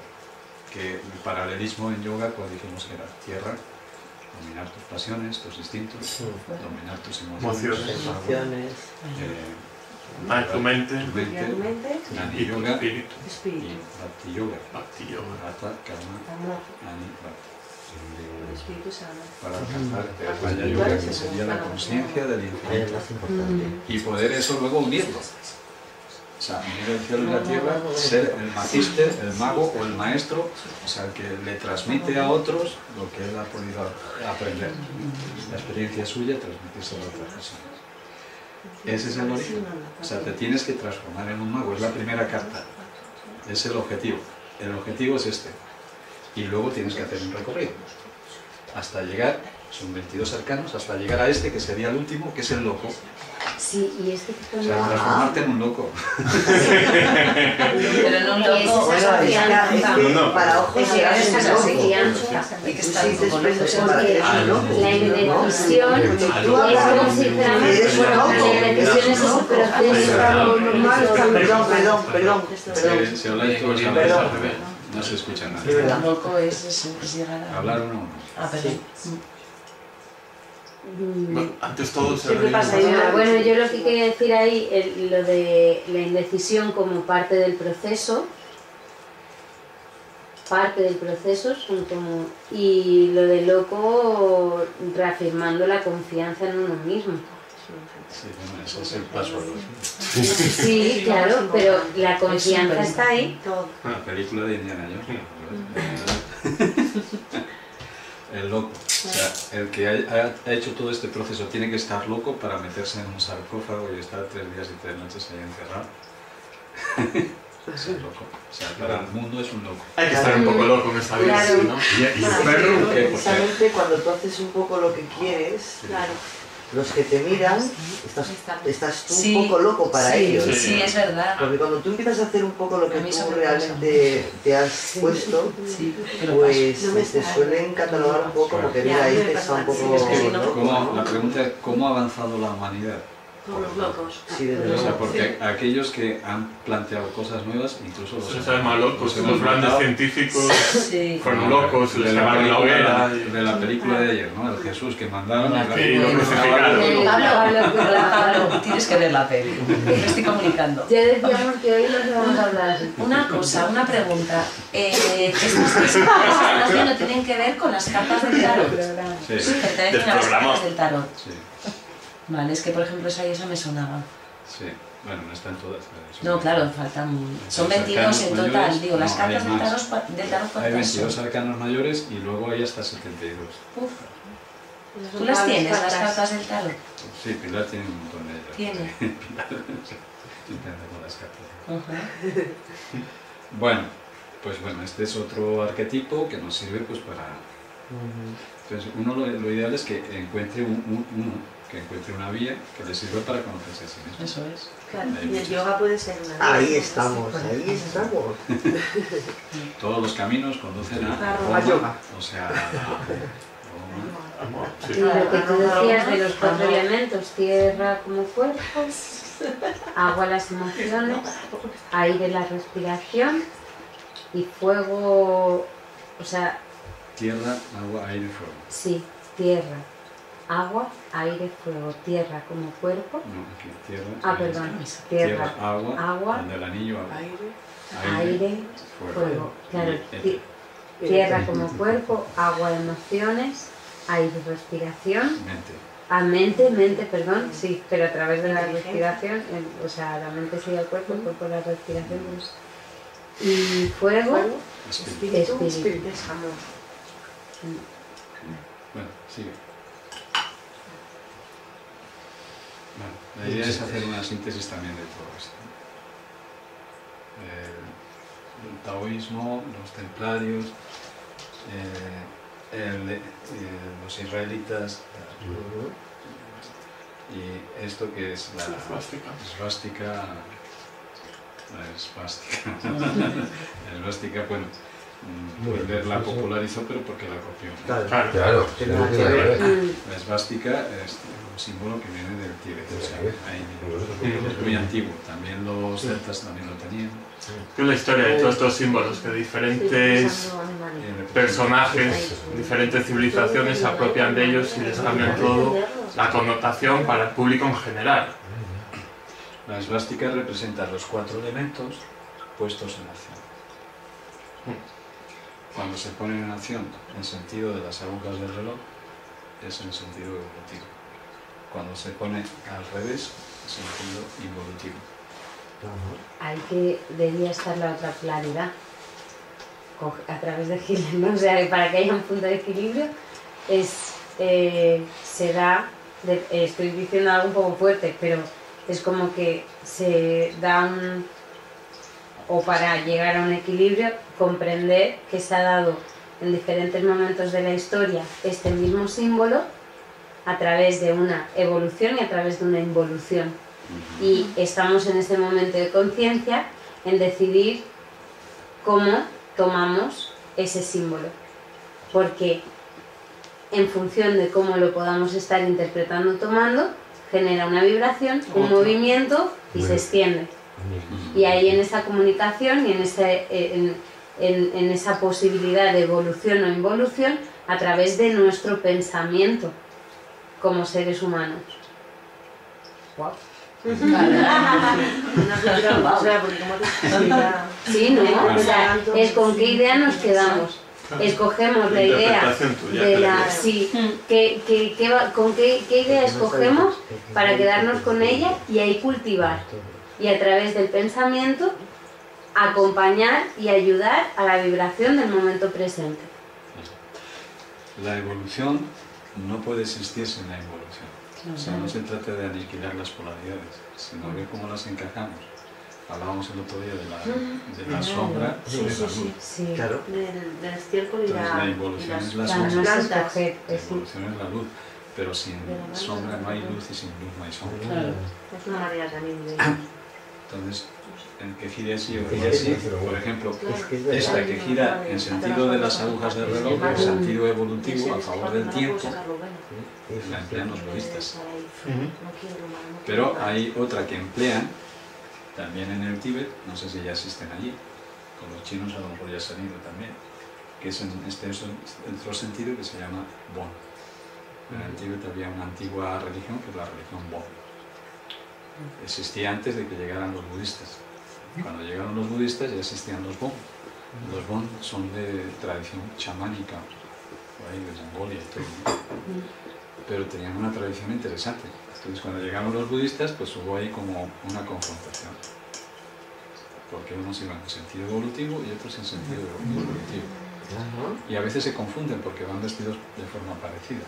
Que el paralelismo en yoga, pues dijimos que era tierra, dominar tus pasiones, tus instintos, dominar tus emociones, Tu mente, Nani yoga y espíritu. Bhakti yoga. Hatha, Karma, Nani, Bhakti. Para alcanzar el Vaya yoga, que sería la conciencia del infinito. Y poder eso luego unirlo. O sea, unir el cielo y la tierra, ser el magíster, el mago o el maestro, o sea, el que le transmite a otros lo que él ha podido aprender. La experiencia suya, transmitírsela a otras personas. Ese es el origen. O sea, te tienes que transformar en un mago, es la primera carta. Es el objetivo. El objetivo es este. Y luego tienes que hacer un recorrido. Hasta llegar, son 22 arcanos, hasta llegar a este, que sería el último, que es el loco. Sí, y este que o sea, transformarte en un loco. Pero no un loco, bueno, para ojos y la indecisión es como si Perdón. Si habláis todos a la vez, no se escucha nada. Un loco es llegar a... Hablar uno. Ah, perdón. Antes todo se Bueno, yo lo que quería decir ahí, lo de la indecisión como parte del proceso, son como, y lo de loco reafirmando la confianza en uno mismo. Sí, bueno, ese es el paso. Sí, claro, pero la confianza está ahí. La película de Indiana Jones. El loco. sea, el que ha hecho todo este proceso tiene que estar loco para meterse en un sarcófago y estar 3 días y 3 noches ahí encerrado. Es un loco. O sea, para el mundo es un loco. Hay que estar un poco loco en esta vida, Claro. ¿no? Y un perro, ¿qué? Precisamente cuando tú haces un poco lo que quieres, Claro. los que te miran, estás tú Sí, un poco loco para sí, ellos. sí, es verdad. Porque cuando tú empiezas a hacer un poco lo que A mí eso tú me realmente te has puesto, Sí, pero pues No me te está. suelen catalogar un poco como que mira, Ya, ahí me que pasa está un mal, sí, poco... es que si no- ¿no? La pregunta es, ¿cómo ha avanzado la humanidad? Por los locos. Sí, desde O sea, luego. porque aquellos que han planteado cosas nuevas, incluso los... Se saben más locos, hemos los grandes matado. científicos sí. fueron locos, se les quemaron la hoguera. de la película de ayer, ¿no? El Jesús que mandaron a Sí, lo crucificaron. Pablo, tienes que ver la peli. Me estoy comunicando. Ya decíamos que hoy nos vamos a hablar así. Una cosa, una pregunta. Estas cosas que estás viendo tienen que ver con las cartas del tarot. Sí, Pertenecen a las cartas del tarot. sí, Vale, es que por ejemplo esa me sonaba. sí. Bueno, no están todas. No, claro, faltan. Son Los 22 en arcanos total. mayores, Digo, las no, hay cartas del más. tarot, Hay ¿cuántas 22 son? arcanos mayores y luego hay hasta 72. Uf, ¿tú las tienes, las cartas del tarot? Sí, Pilar tiene un montón de ellas. Tiene. Pilar intenta con las cartas. Ajá. Bueno, pues bueno, este es otro arquetipo que nos sirve pues para... Entonces, uno lo ideal es que encuentre que encuentre una vía que le sirva para conocerse a sí mismo. Eso es. Claro. Y el yoga puede ser una. Ahí estamos, ahí estamos. Todos los caminos conducen a A Roma, yoga. o sea, a Roma. Y lo que tú decías de los 4 elementos, tierra como cuerpo, agua las emociones, aire la respiración y fuego, o sea, Tierra, agua, aire, fuego. sí, tierra, agua, aire, fuego, tierra como cuerpo, No, aquí tierra. ah, aire, perdón, Tierra, tierra, agua, agua, donde el anillo, agua. aire, fuego, claro, tierra como cuerpo, agua emociones, aire respiración, mente. perdón, sí, pero a través de la respiración, o sea, la mente sigue al cuerpo, el cuerpo la respiración, pues, y fuego, Espíritu. espíritu. Es amor. Bueno, sigue. Bueno, la idea es hacer una síntesis también de todo esto. El taoísmo, los templarios, los israelitas, y esto que es la esvástica, la esvástica, bueno, Hitler la popularizó, pero porque la copió. Claro. La esvástica es un símbolo que viene del Tíbet, o sea, es muy antiguo. También los celtas también lo tenían. Es la historia de todos estos símbolos que diferentes personajes, diferentes civilizaciones se apropian de ellos y les cambian todo la connotación para el público en general. La esvástica representa los 4 elementos puestos en acción. Cuando se pone en acción en sentido de las agujas del reloj, es en sentido evolutivo. Cuando se pone al revés, es en sentido involutivo. Ahí que debería estar la otra polaridad, a través de Hitler, ¿no? O sea, para que haya un punto de equilibrio, se da, estoy diciendo algo un poco fuerte, pero es como que se da o para llegar a un equilibrio, comprender que se ha dado en diferentes momentos de la historia este mismo símbolo a través de una evolución y a través de una involución. Y estamos en este momento de conciencia en decidir cómo tomamos ese símbolo. Porque en función de cómo lo podamos estar interpretando o tomando, genera una vibración, un movimiento y se extiende. Y ahí en esa comunicación y en esa posibilidad de evolución o involución a través de nuestro pensamiento como seres humanos. Wow. Sí, ¿no? O sea, es con qué idea nos quedamos. Escogemos la idea de la... Sí, con qué idea escogemos para quedarnos con ella y ahí cultivar. Y a través del pensamiento acompañar y ayudar a la vibración del momento presente. la evolución no puede existir sin la involución. O sea, no se trata de aniquilar las polaridades, sino ver cómo las encajamos. Hablábamos el otro día de la sombra sobre la luz. Sí. Claro. Del estiércol y Entonces la involución es la sombra, la evolución es la luz, pero sin sombra no hay luz y sin luz no hay sombra. Es una manera también de... Entonces, en que gire así o gire así, por ejemplo, esta que gira en sentido de las agujas del reloj, en sentido evolutivo, a favor del tiempo, la emplean los budistas. Pero hay otra que emplean también en el Tíbet, no sé si ya existen allí, con los chinos a lo mejor ya ha salido también, que es en este otro sentido que se llama Bon. En el Tíbet había una antigua religión que es la religión Bon. Existía antes de que llegaran los budistas. Cuando llegaron los budistas ya existían los Bon. Los Bon son de tradición chamánica, por ahí de Mongolia y todo. Pero tenían una tradición interesante. Entonces cuando llegaron los budistas, pues hubo ahí como una confrontación. Porque unos iban en sentido evolutivo y otros en sentido evolutivo. Y a veces se confunden porque van vestidos de forma parecida.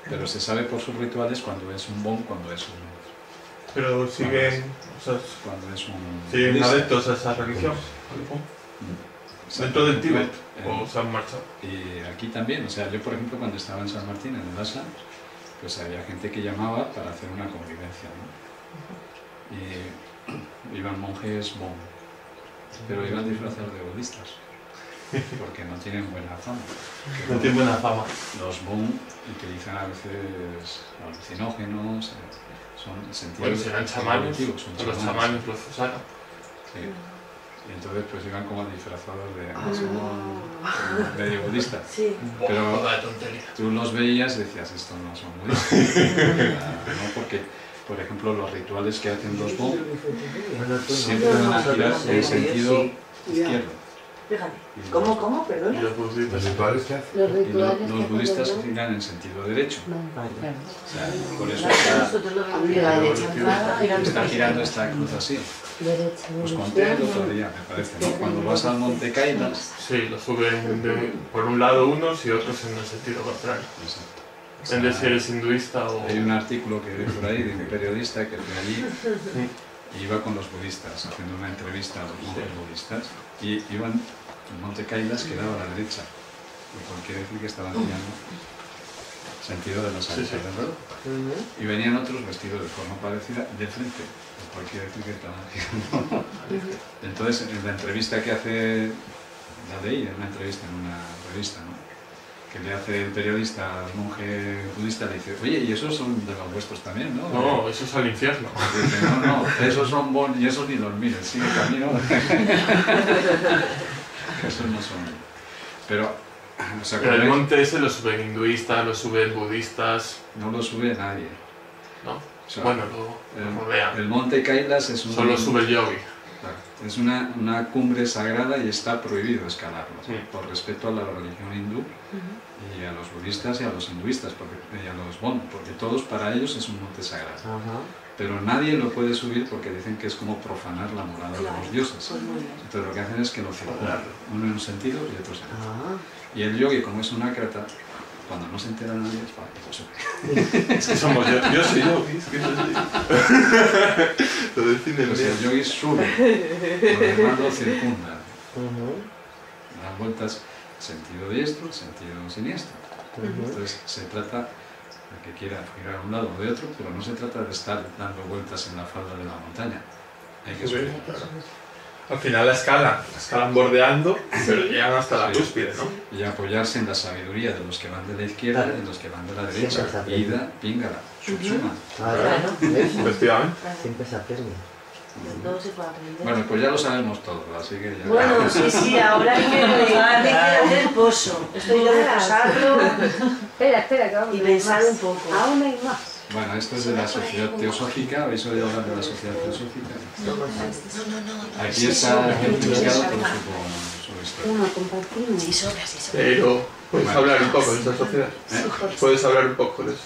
Pero se sabe por sus rituales cuando es un Bon, cuando es un... Pero siguen, cuando es un siguen adeptos a esa religión, dentro del Tíbet, o se han marchado. Y aquí también, o sea, yo por ejemplo cuando estaba en San Martín, en el Lhasa, pues había gente que llamaba para hacer una convivencia, ¿no? Y iban monjes Bon, pero iban disfrazados de budistas, porque no tienen buena fama. No tienen buena fama. Los Bon utilizan a veces alucinógenos, son sentidos... Bueno, serán chamanes, los chamanes los usaron. Sí. Y entonces pues iban como disfrazados de medio budistas. Sí. Pero tú los veías y decías, estos no son budistas. No, porque, por ejemplo, los rituales que hacen los Bon siempre van a girar en sentido izquierdo. Fíjate. ¿Cómo? Perdón. ¿Y los budistas? ¿Los rituales qué hacen? Los budistas giran en sentido derecho. O sea, por eso está girando esta cruz así. Os conté el otro día, me parece, ¿no? Cuando vas al Monte Kailas... Sí, lo suben por un lado unos y otros en el sentido contrario. Exacto. En si eres hinduista o... Hay un artículo que vi por ahí de un periodista que fue allí y iba con los budistas, haciendo una entrevista a los monjes budistas, y iban, el Monte Kailas quedaba a la derecha, lo cual quiere decir que estaban girando sentido de los agujas del reloj. Y venían otros vestidos de forma parecida de frente, lo cual quiere decir que estaban girando. Entonces, en la entrevista que hace, la de ella, una entrevista en una revista, ¿no?, que le hace el periodista al monje budista, le dice, oye, y esos son de los vuestros también, ¿no? No, esos al infierno. Y dice, no, esos son Bon y esos ni los mires, sigue camino. Esos no son. Pero, o sea, pero el monte ese lo suben hinduistas, lo suben budistas. No lo sube nadie. ¿No? O sea, bueno, lo rodean. El monte Kailas es un... Solo sube el yogi. Es una cumbre sagrada y está prohibido escalarlo, por respeto a la religión hindú y a los budistas y a los hinduistas y a los Bon, porque todos para ellos es un monte sagrado. Pero nadie lo puede subir porque dicen que es como profanar la morada de los dioses. Entonces lo que hacen es que lo circulan, uno en un sentido y otro en otro. Y el yogi, como es un ákrata, cuando no se entera nadie, es para que lo sube. Es que somos yo soy yogis, ¿qué no sé? Lo definen bien. El yogi sube, lo demás lo circunda. Das vueltas sentido diestro, sentido siniestro. Entonces se trata de que quiera girar a un lado o de otro, pero no se trata de estar dando vueltas en la falda de la montaña. Hay que subir. Al final la escalan bordeando, pero llegan hasta la cúspide, ¿no? Y apoyarse en la sabiduría de los que van de la izquierda y de los que van de la derecha. Ida, Pingala, Sutsuma. Efectivamente. Siempre se aprende. Todo se puede aprender. Bueno, pues ya lo sabemos todo, así que ya... Bueno, sí, ahora hay que hacer el pozo. Estoy de reposarlo. Espera, que vamos. Y pensar un poco. Aún hay más. Bueno, esto es de la Sociedad Teosófica. ¿Habéis oído hablar de la Sociedad Teosófica? Aquí está explicado todo su historia. Bueno, compartimos. Sí, sobra. Pero, ¿puedes hablar un poco de esta sociedad? ¿Puedes hablar un poco de eso?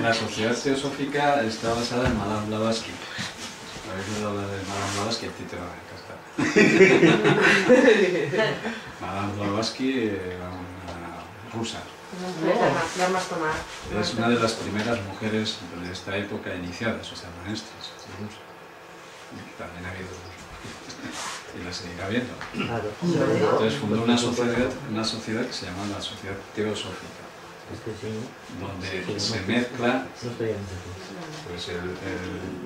La Sociedad Teosófica está basada en Madame Blavatsky. ¿Habéis oído hablar de Madame Blavatsky? A ti te va a encantar. Madame Blavatsky era una rusa. Es una de las primeras mujeres de esta época iniciadas, o sea, maestras. También ha habido y la seguirá viendo. Entonces fundó una sociedad que se llama la Sociedad Teosófica, donde se mezcla pues, el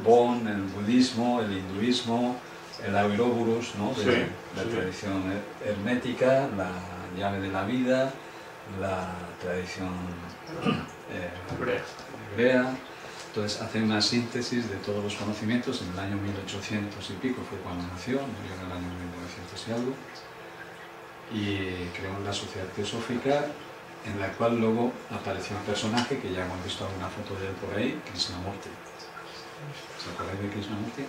Bon, el budismo, el hinduismo, el Ouroboros, ¿no? De la tradición hermética, la llave de la vida, la tradición hebrea. Entonces hace una síntesis de todos los conocimientos. En el año 1800 y pico fue cuando nació, murió en el año 1900 y algo, y creó la Sociedad Teosófica, en la cual luego apareció un personaje que ya hemos visto alguna foto de él por ahí, Krishnamurti. ¿Se acordáis de Krishnamurti?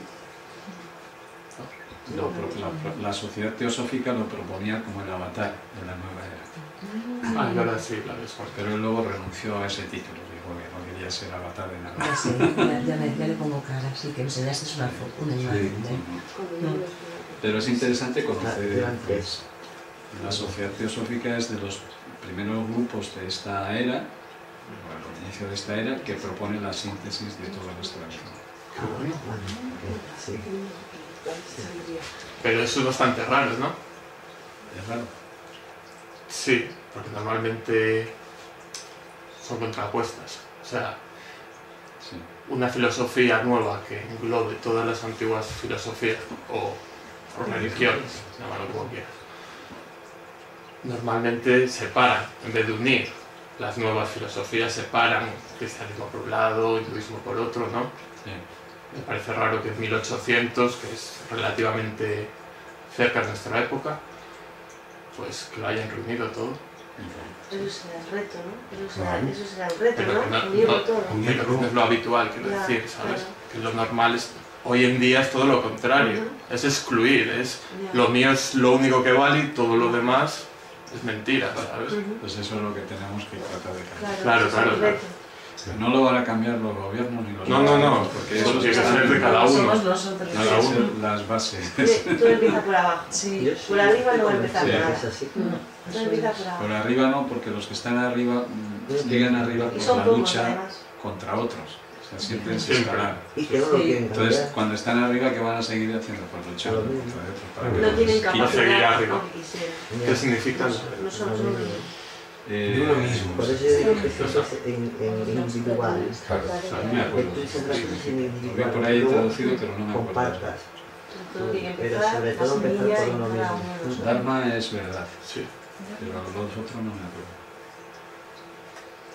La Sociedad Teosófica lo proponía como el avatar de la nueva era. Ah, verdad, sí, la ves. Pero él luego renunció a ese título, dijo que no quería ser avatar de nada. Ya sé, ya le pongo cara, sí, que me enseñaste una foto, una imagen. Pero es interesante conocer pues, la Sociedad Teosófica es de los primeros grupos de esta era, bueno, al inicio de esta era, que propone la síntesis de todas las tradiciones. Pero eso es bastante raro, ¿no? ¿Es raro? Sí, porque normalmente son contrapuestas. O sea, una filosofía nueva que englobe todas las antiguas filosofías o religiones, llámalo como quieras. Normalmente separan, en vez de unir. Las nuevas filosofías separan cristianismo por un lado, hinduismo por otro, ¿no? Sí. Me parece raro que en 1800, que es relativamente cerca de nuestra época, pues que lo hayan reunido todo. Eso será el reto, ¿no? Eso será el reto, ¿no? Unirlo todo. Pero no es lo habitual, quiero decir, ¿sabes? Que lo normal es, hoy en día es todo lo contrario, es excluir, es lo mío es lo único que vale y todo lo demás es mentira, ¿sabes? Pues eso es lo que tenemos que tratar de cambiar. Claro. No lo van a cambiar los gobiernos ni los No, porque eso tiene que ser de cada uno. Somos nosotros. Cada uno. Las bases. Tú empiezas por abajo. Sí. Por arriba no va a empezar Sí. nada. Tú empiezas por abajo. Por arriba no, porque los que están arriba llegan arriba por la lucha contra otros. O sea, siempre es escalar. Entonces, cuando están arriba, ¿qué van a seguir haciendo? Pues luchar contra otros. Para que No tienen seguir capacidad arriba. aunque quisieran. ¿Qué significa? No son lo mismo. De uno mismo. Por eso yo digo que eso es individual. No me acuerdo. Lo veo por ahí traducido, pero no me acuerdo. Compartas. Todo tiene que Pero empezar, sobre todo la empezar semilla por y uno cada mismo. uno de nosotros. Dharma es verdad, Sí. pero los otros no me acuerdo.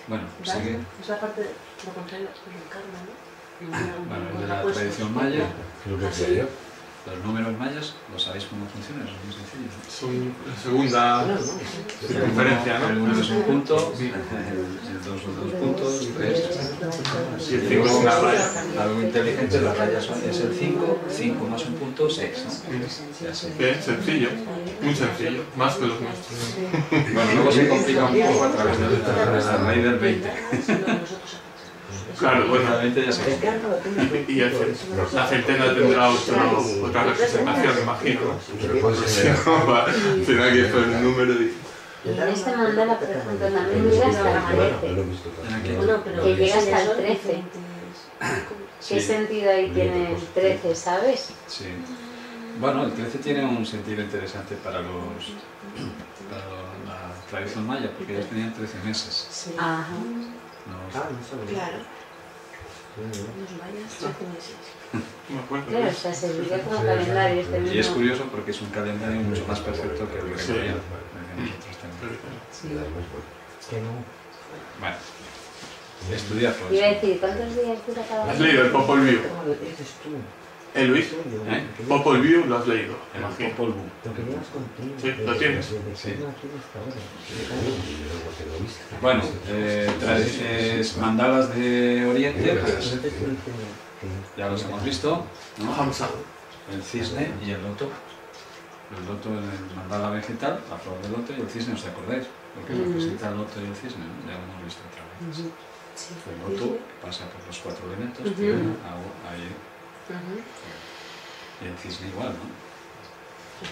Bueno, Dharma sigue. es la parte, lo contrario, es el karma, ¿no? Bueno, de la tradición maya, Lo que decía yo. los números mayas, ¿lo sabéis cómo funcionan? Es muy sencillo. Son la segunda circunferencia, El ¿no? 1 es un punto, el 2 son 2 puntos, 3. Y el 5 es una raya. Algo inteligente, las rayas es el 5, 5 más un punto, 6, ¿no? Y así. ¿Qué? Sencillo, muy sencillo, más que los nuestros. Bueno, luego se complica un poco a través de la ley del 20. Claro, bueno, La 20 ya se complica. y la centena tendrá otra representación, me imagino, ¿no? Pero puede Si ser. no, tendrá que poner un número y... Y en este mandala, por ejemplo, también llega hasta el 13, Lo he visto también. Bueno, pero que llega hasta el son 13. diferentes. ¿Qué sentido ahí tiene el 13, sabes? Sí. Bueno, el 13 tiene un sentido interesante para la tradición maya, porque ellos tenían 13 meses. Sí. Ajá. ¿No? Claro. Los mayas 13 meses. No me acuerdo. Claro, o sea, serviría como calendario este Y es mismo. curioso porque es un calendario mucho más perfecto que el que Sí. nosotros tenemos. Sí. Que no. Bueno, estudiar por Iba a eso. decir, ¿cuántos días dura cada ¿Has uno? leído el Popol Vuh? Eres tú. Luis? Popol Vuh lo has leído, El imagino. Popol Vuh. Lo que llevas contigo. Sí, lo tienes. Sí. Sí. Bueno, mandalas de Oriente, pues ya los hemos visto, ¿no? Hamza. El cisne y el loto. El loto en el mandala vegetal, la flor del loto y el cisne, ¿os acordáis? Porque representa el loto y el cisne, ¿no? Ya lo hemos visto otra vez. El loto pasa por los 4 elementos, tierra, agua, aire. Y el cisne igual, ¿no? O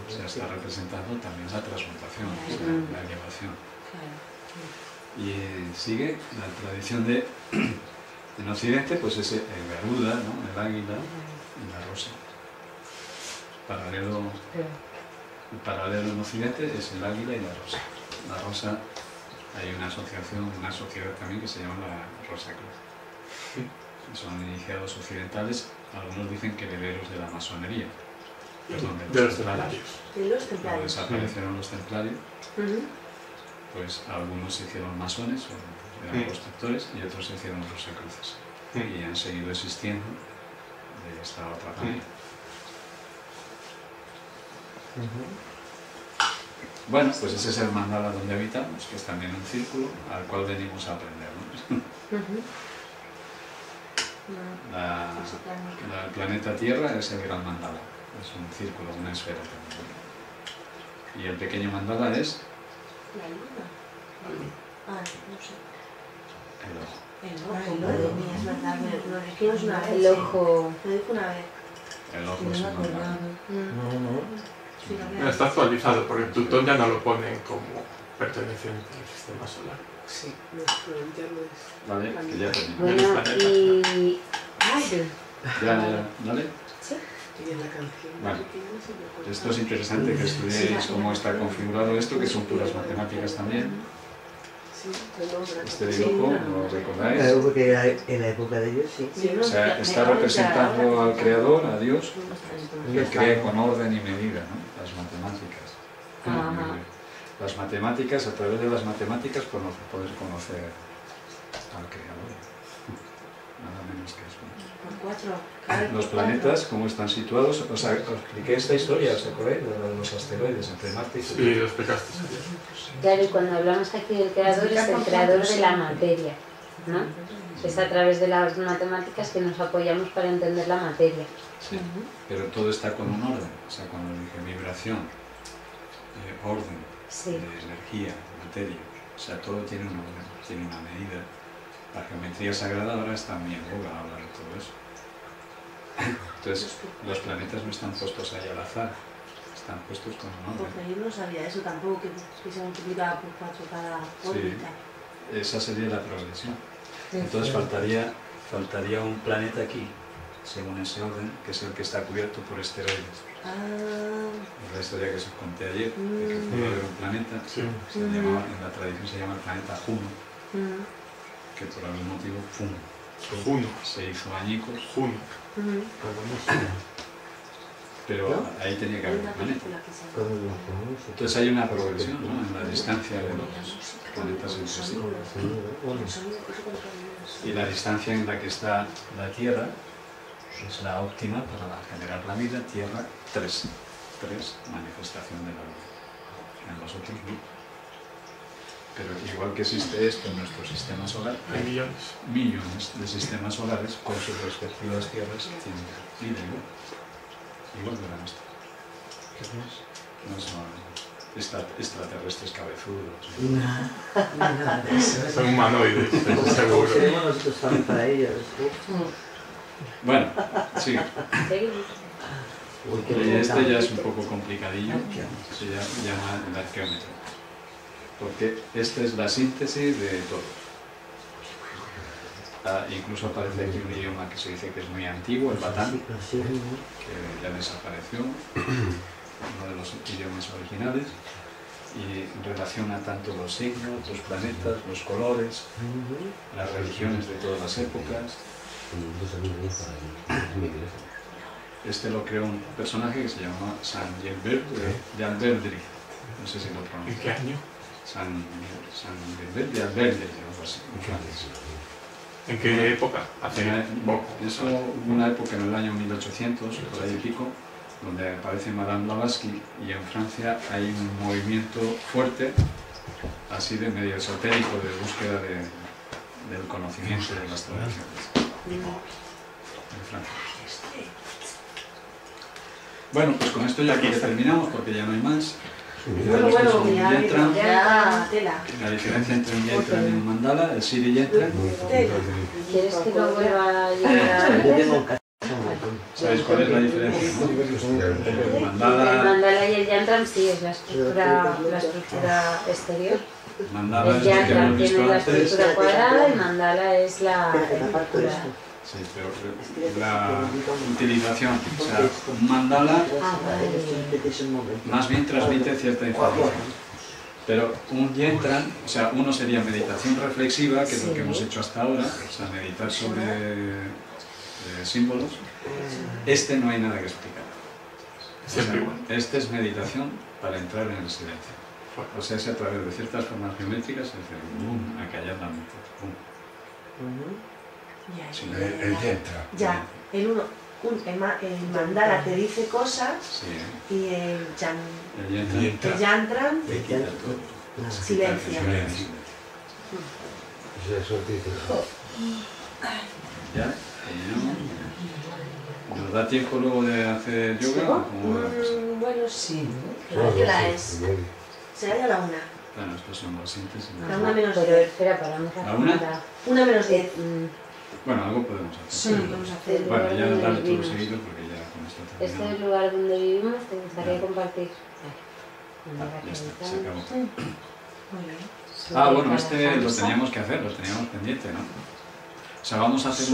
sea, está representando también la transmutación, la elevación. Y sigue la tradición de, en Occidente, pues es el Garuda, ¿no? El águila y la rosa. El paralelo en Occidente es el águila y la rosa. La rosa, hay una asociación, una sociedad también que se llama la Rosa Cruz. Son iniciados occidentales, algunos dicen que herederos de la masonería. Perdón, de los templarios. De los templarios. Cuando desaparecieron los templarios, pues algunos se hicieron masones, o eran constructores, y otros se hicieron rosacruces. Y han seguido existiendo de esta otra manera. Bueno, pues ese es el mandala donde habitamos, que es también un círculo al cual venimos a aprender, ¿no? El planeta Tierra es el gran mandala, es un círculo, una esfera también. Y el pequeño mandala es la luna. Ah, no sé. el ojo. El ojo, madre mía, es verdad, lo dijimos una vez. El ojo. Lo dijo una vez. El ojo es un mandala. Está actualizado porque Plutón ya no lo ponen como perteneciente al sistema solar. Sí, no, ya lo es. Vale, que ya terminó. Bueno, y... Ya, ¿vale? Sí. Y en la canción. Bueno, esto es interesante que estudiéis cómo está configurado esto, que son puras matemáticas también. Este dibujo, ¿lo recordáis? Claro, porque en la época de ellos sí. O sea, está representando al Creador, a Dios, que crea con orden y medida, ¿no? Las matemáticas. Las matemáticas, a través de las matemáticas, poder conocer al Creador. Nada menos que eso. Los planetas, cómo están situados. O sea, os expliqué esta historia, ¿os acordáis? De los asteroides entre Marte y Sí, lo explicaste. Claro, y cuando hablamos aquí del creador, es el creador de la materia, ¿no? Es a través de las matemáticas que nos apoyamos para entender la materia. Sí, pero todo está con un orden. O sea, cuando dije vibración, orden, energía, materia, o sea, todo tiene un orden, tiene una medida. La geometría sagrada ahora está muy en boga hablar de todo eso. Entonces, los planetas no están puestos ahí al azar, están puestos con un orden. Porque yo no sabía eso tampoco, que se multiplicaba por 4 cada órbita. Sí, esa sería la progresión. Entonces faltaría un planeta aquí, según ese orden, que es el que está cubierto por esteroides. Es la historia que os conté ayer, de que puede haber un planeta, en la tradición se llama el planeta Juno, que por algún motivo, Juno. Se hizo añicos. Juno. Pero ahí tenía que haber un planeta. Entonces hay una progresión, ¿no? En la distancia de los planetas entre sí. Y la distancia en la que está la Tierra es la óptima para generar la vida. Tierra, 3 manifestación de la vida. En los otros no. Pero igual que existe esto en nuestro sistema solar, hay millones de sistemas solares con sus respectivas tierras tienen vida igual que la nuestra. No son extraterrestres cabezudos. Nada de eso. Son humanoides, seguro. Seremos nosotros también para ellos. Bueno, sí. Y este ya es un poco complicadillo, se llama el arqueómetro. Porque esta es la síntesis de todo. Incluso aparece aquí un idioma que se dice que es muy antiguo, el batán, que ya desapareció, uno de los idiomas originales, y relaciona tanto los signos, los planetas, los colores, las religiones de todas las épocas. Este lo creó un personaje que se llama San Jean-Verdry, no sé si lo pronuncio. ¿En qué año? San Jean-Verdry, algo así, en francés. ¿En qué época? Eso hubo una época en el año 1800, por ahí y pico, donde aparece Madame Blavatsky, y en Francia hay un movimiento fuerte, así de medio esotérico, de búsqueda del conocimiento de las tradiciones. En Francia. Bueno, pues con esto ya aquí terminamos, porque ya no hay más. La diferencia entre un yantra y un mandala, el Siri yantra. ¿Quieres que lo vuelva a llevar a ¿Sabéis cuál es la diferencia? ¿No? El mandala y el yantram sí es la estructura exterior. Mandala El es lo que hemos yantram visto tiene la antes. estructura cuadrada y mandala es la estructura. Sí, pero la utilización, o sea, un mandala más bien transmite cierta información. Pero un yentram, o sea, uno sería meditación reflexiva, que es lo que hemos hecho hasta ahora, o sea, meditar sobre símbolos. Este no hay nada que explicar. Este es meditación para entrar en el silencio. O sea, es a través de ciertas formas geométricas, es decir, boom, a callar la mente. Sí, el yentram. Ya, el mandala te dice cosas sí, y el yantram silencia. ¿Ya? ¿Nos da tiempo luego de hacer yoga? Bueno, sí. ¿Qué hora es? Será ya la 1. Bueno, estos son las síntesis. La 1 menos 10. Pero espera, paramos a ¿La 1? 1 menos 10. Bueno, algo podemos hacer. Sí, podemos hacer. Bueno, ya dale todo seguido porque ya con esto terminamos. ¿Este es el lugar donde vivimos? ¿Te gustaría compartir? Ya está, se acabó. Muy bien. Ah, bueno, este lo teníamos que hacer, lo teníamos pendiente, ¿no? O sea, vamos a hacer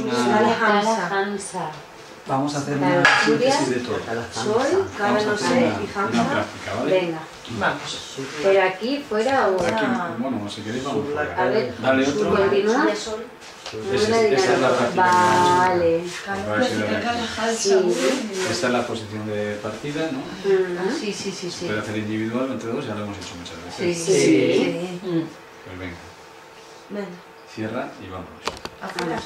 Hansa. Vamos a hacer una síntesis de todo. Soy, Kara no sé y Una Hansa. práctica, ¿vale? Venga. Vamos. ¿Pero aquí, fuera o...? Aquí, bueno, si queréis vamos fuera. A ver, Dale otro. ¿continúa? Esa es la práctica. Vale. Sí. Esta es la posición de partida, ¿no? Sí. Se puede hacer individual o entre dos, ya lo hemos hecho muchas veces. Sí. Pues venga, Venga. cierra y vamos. Afuera.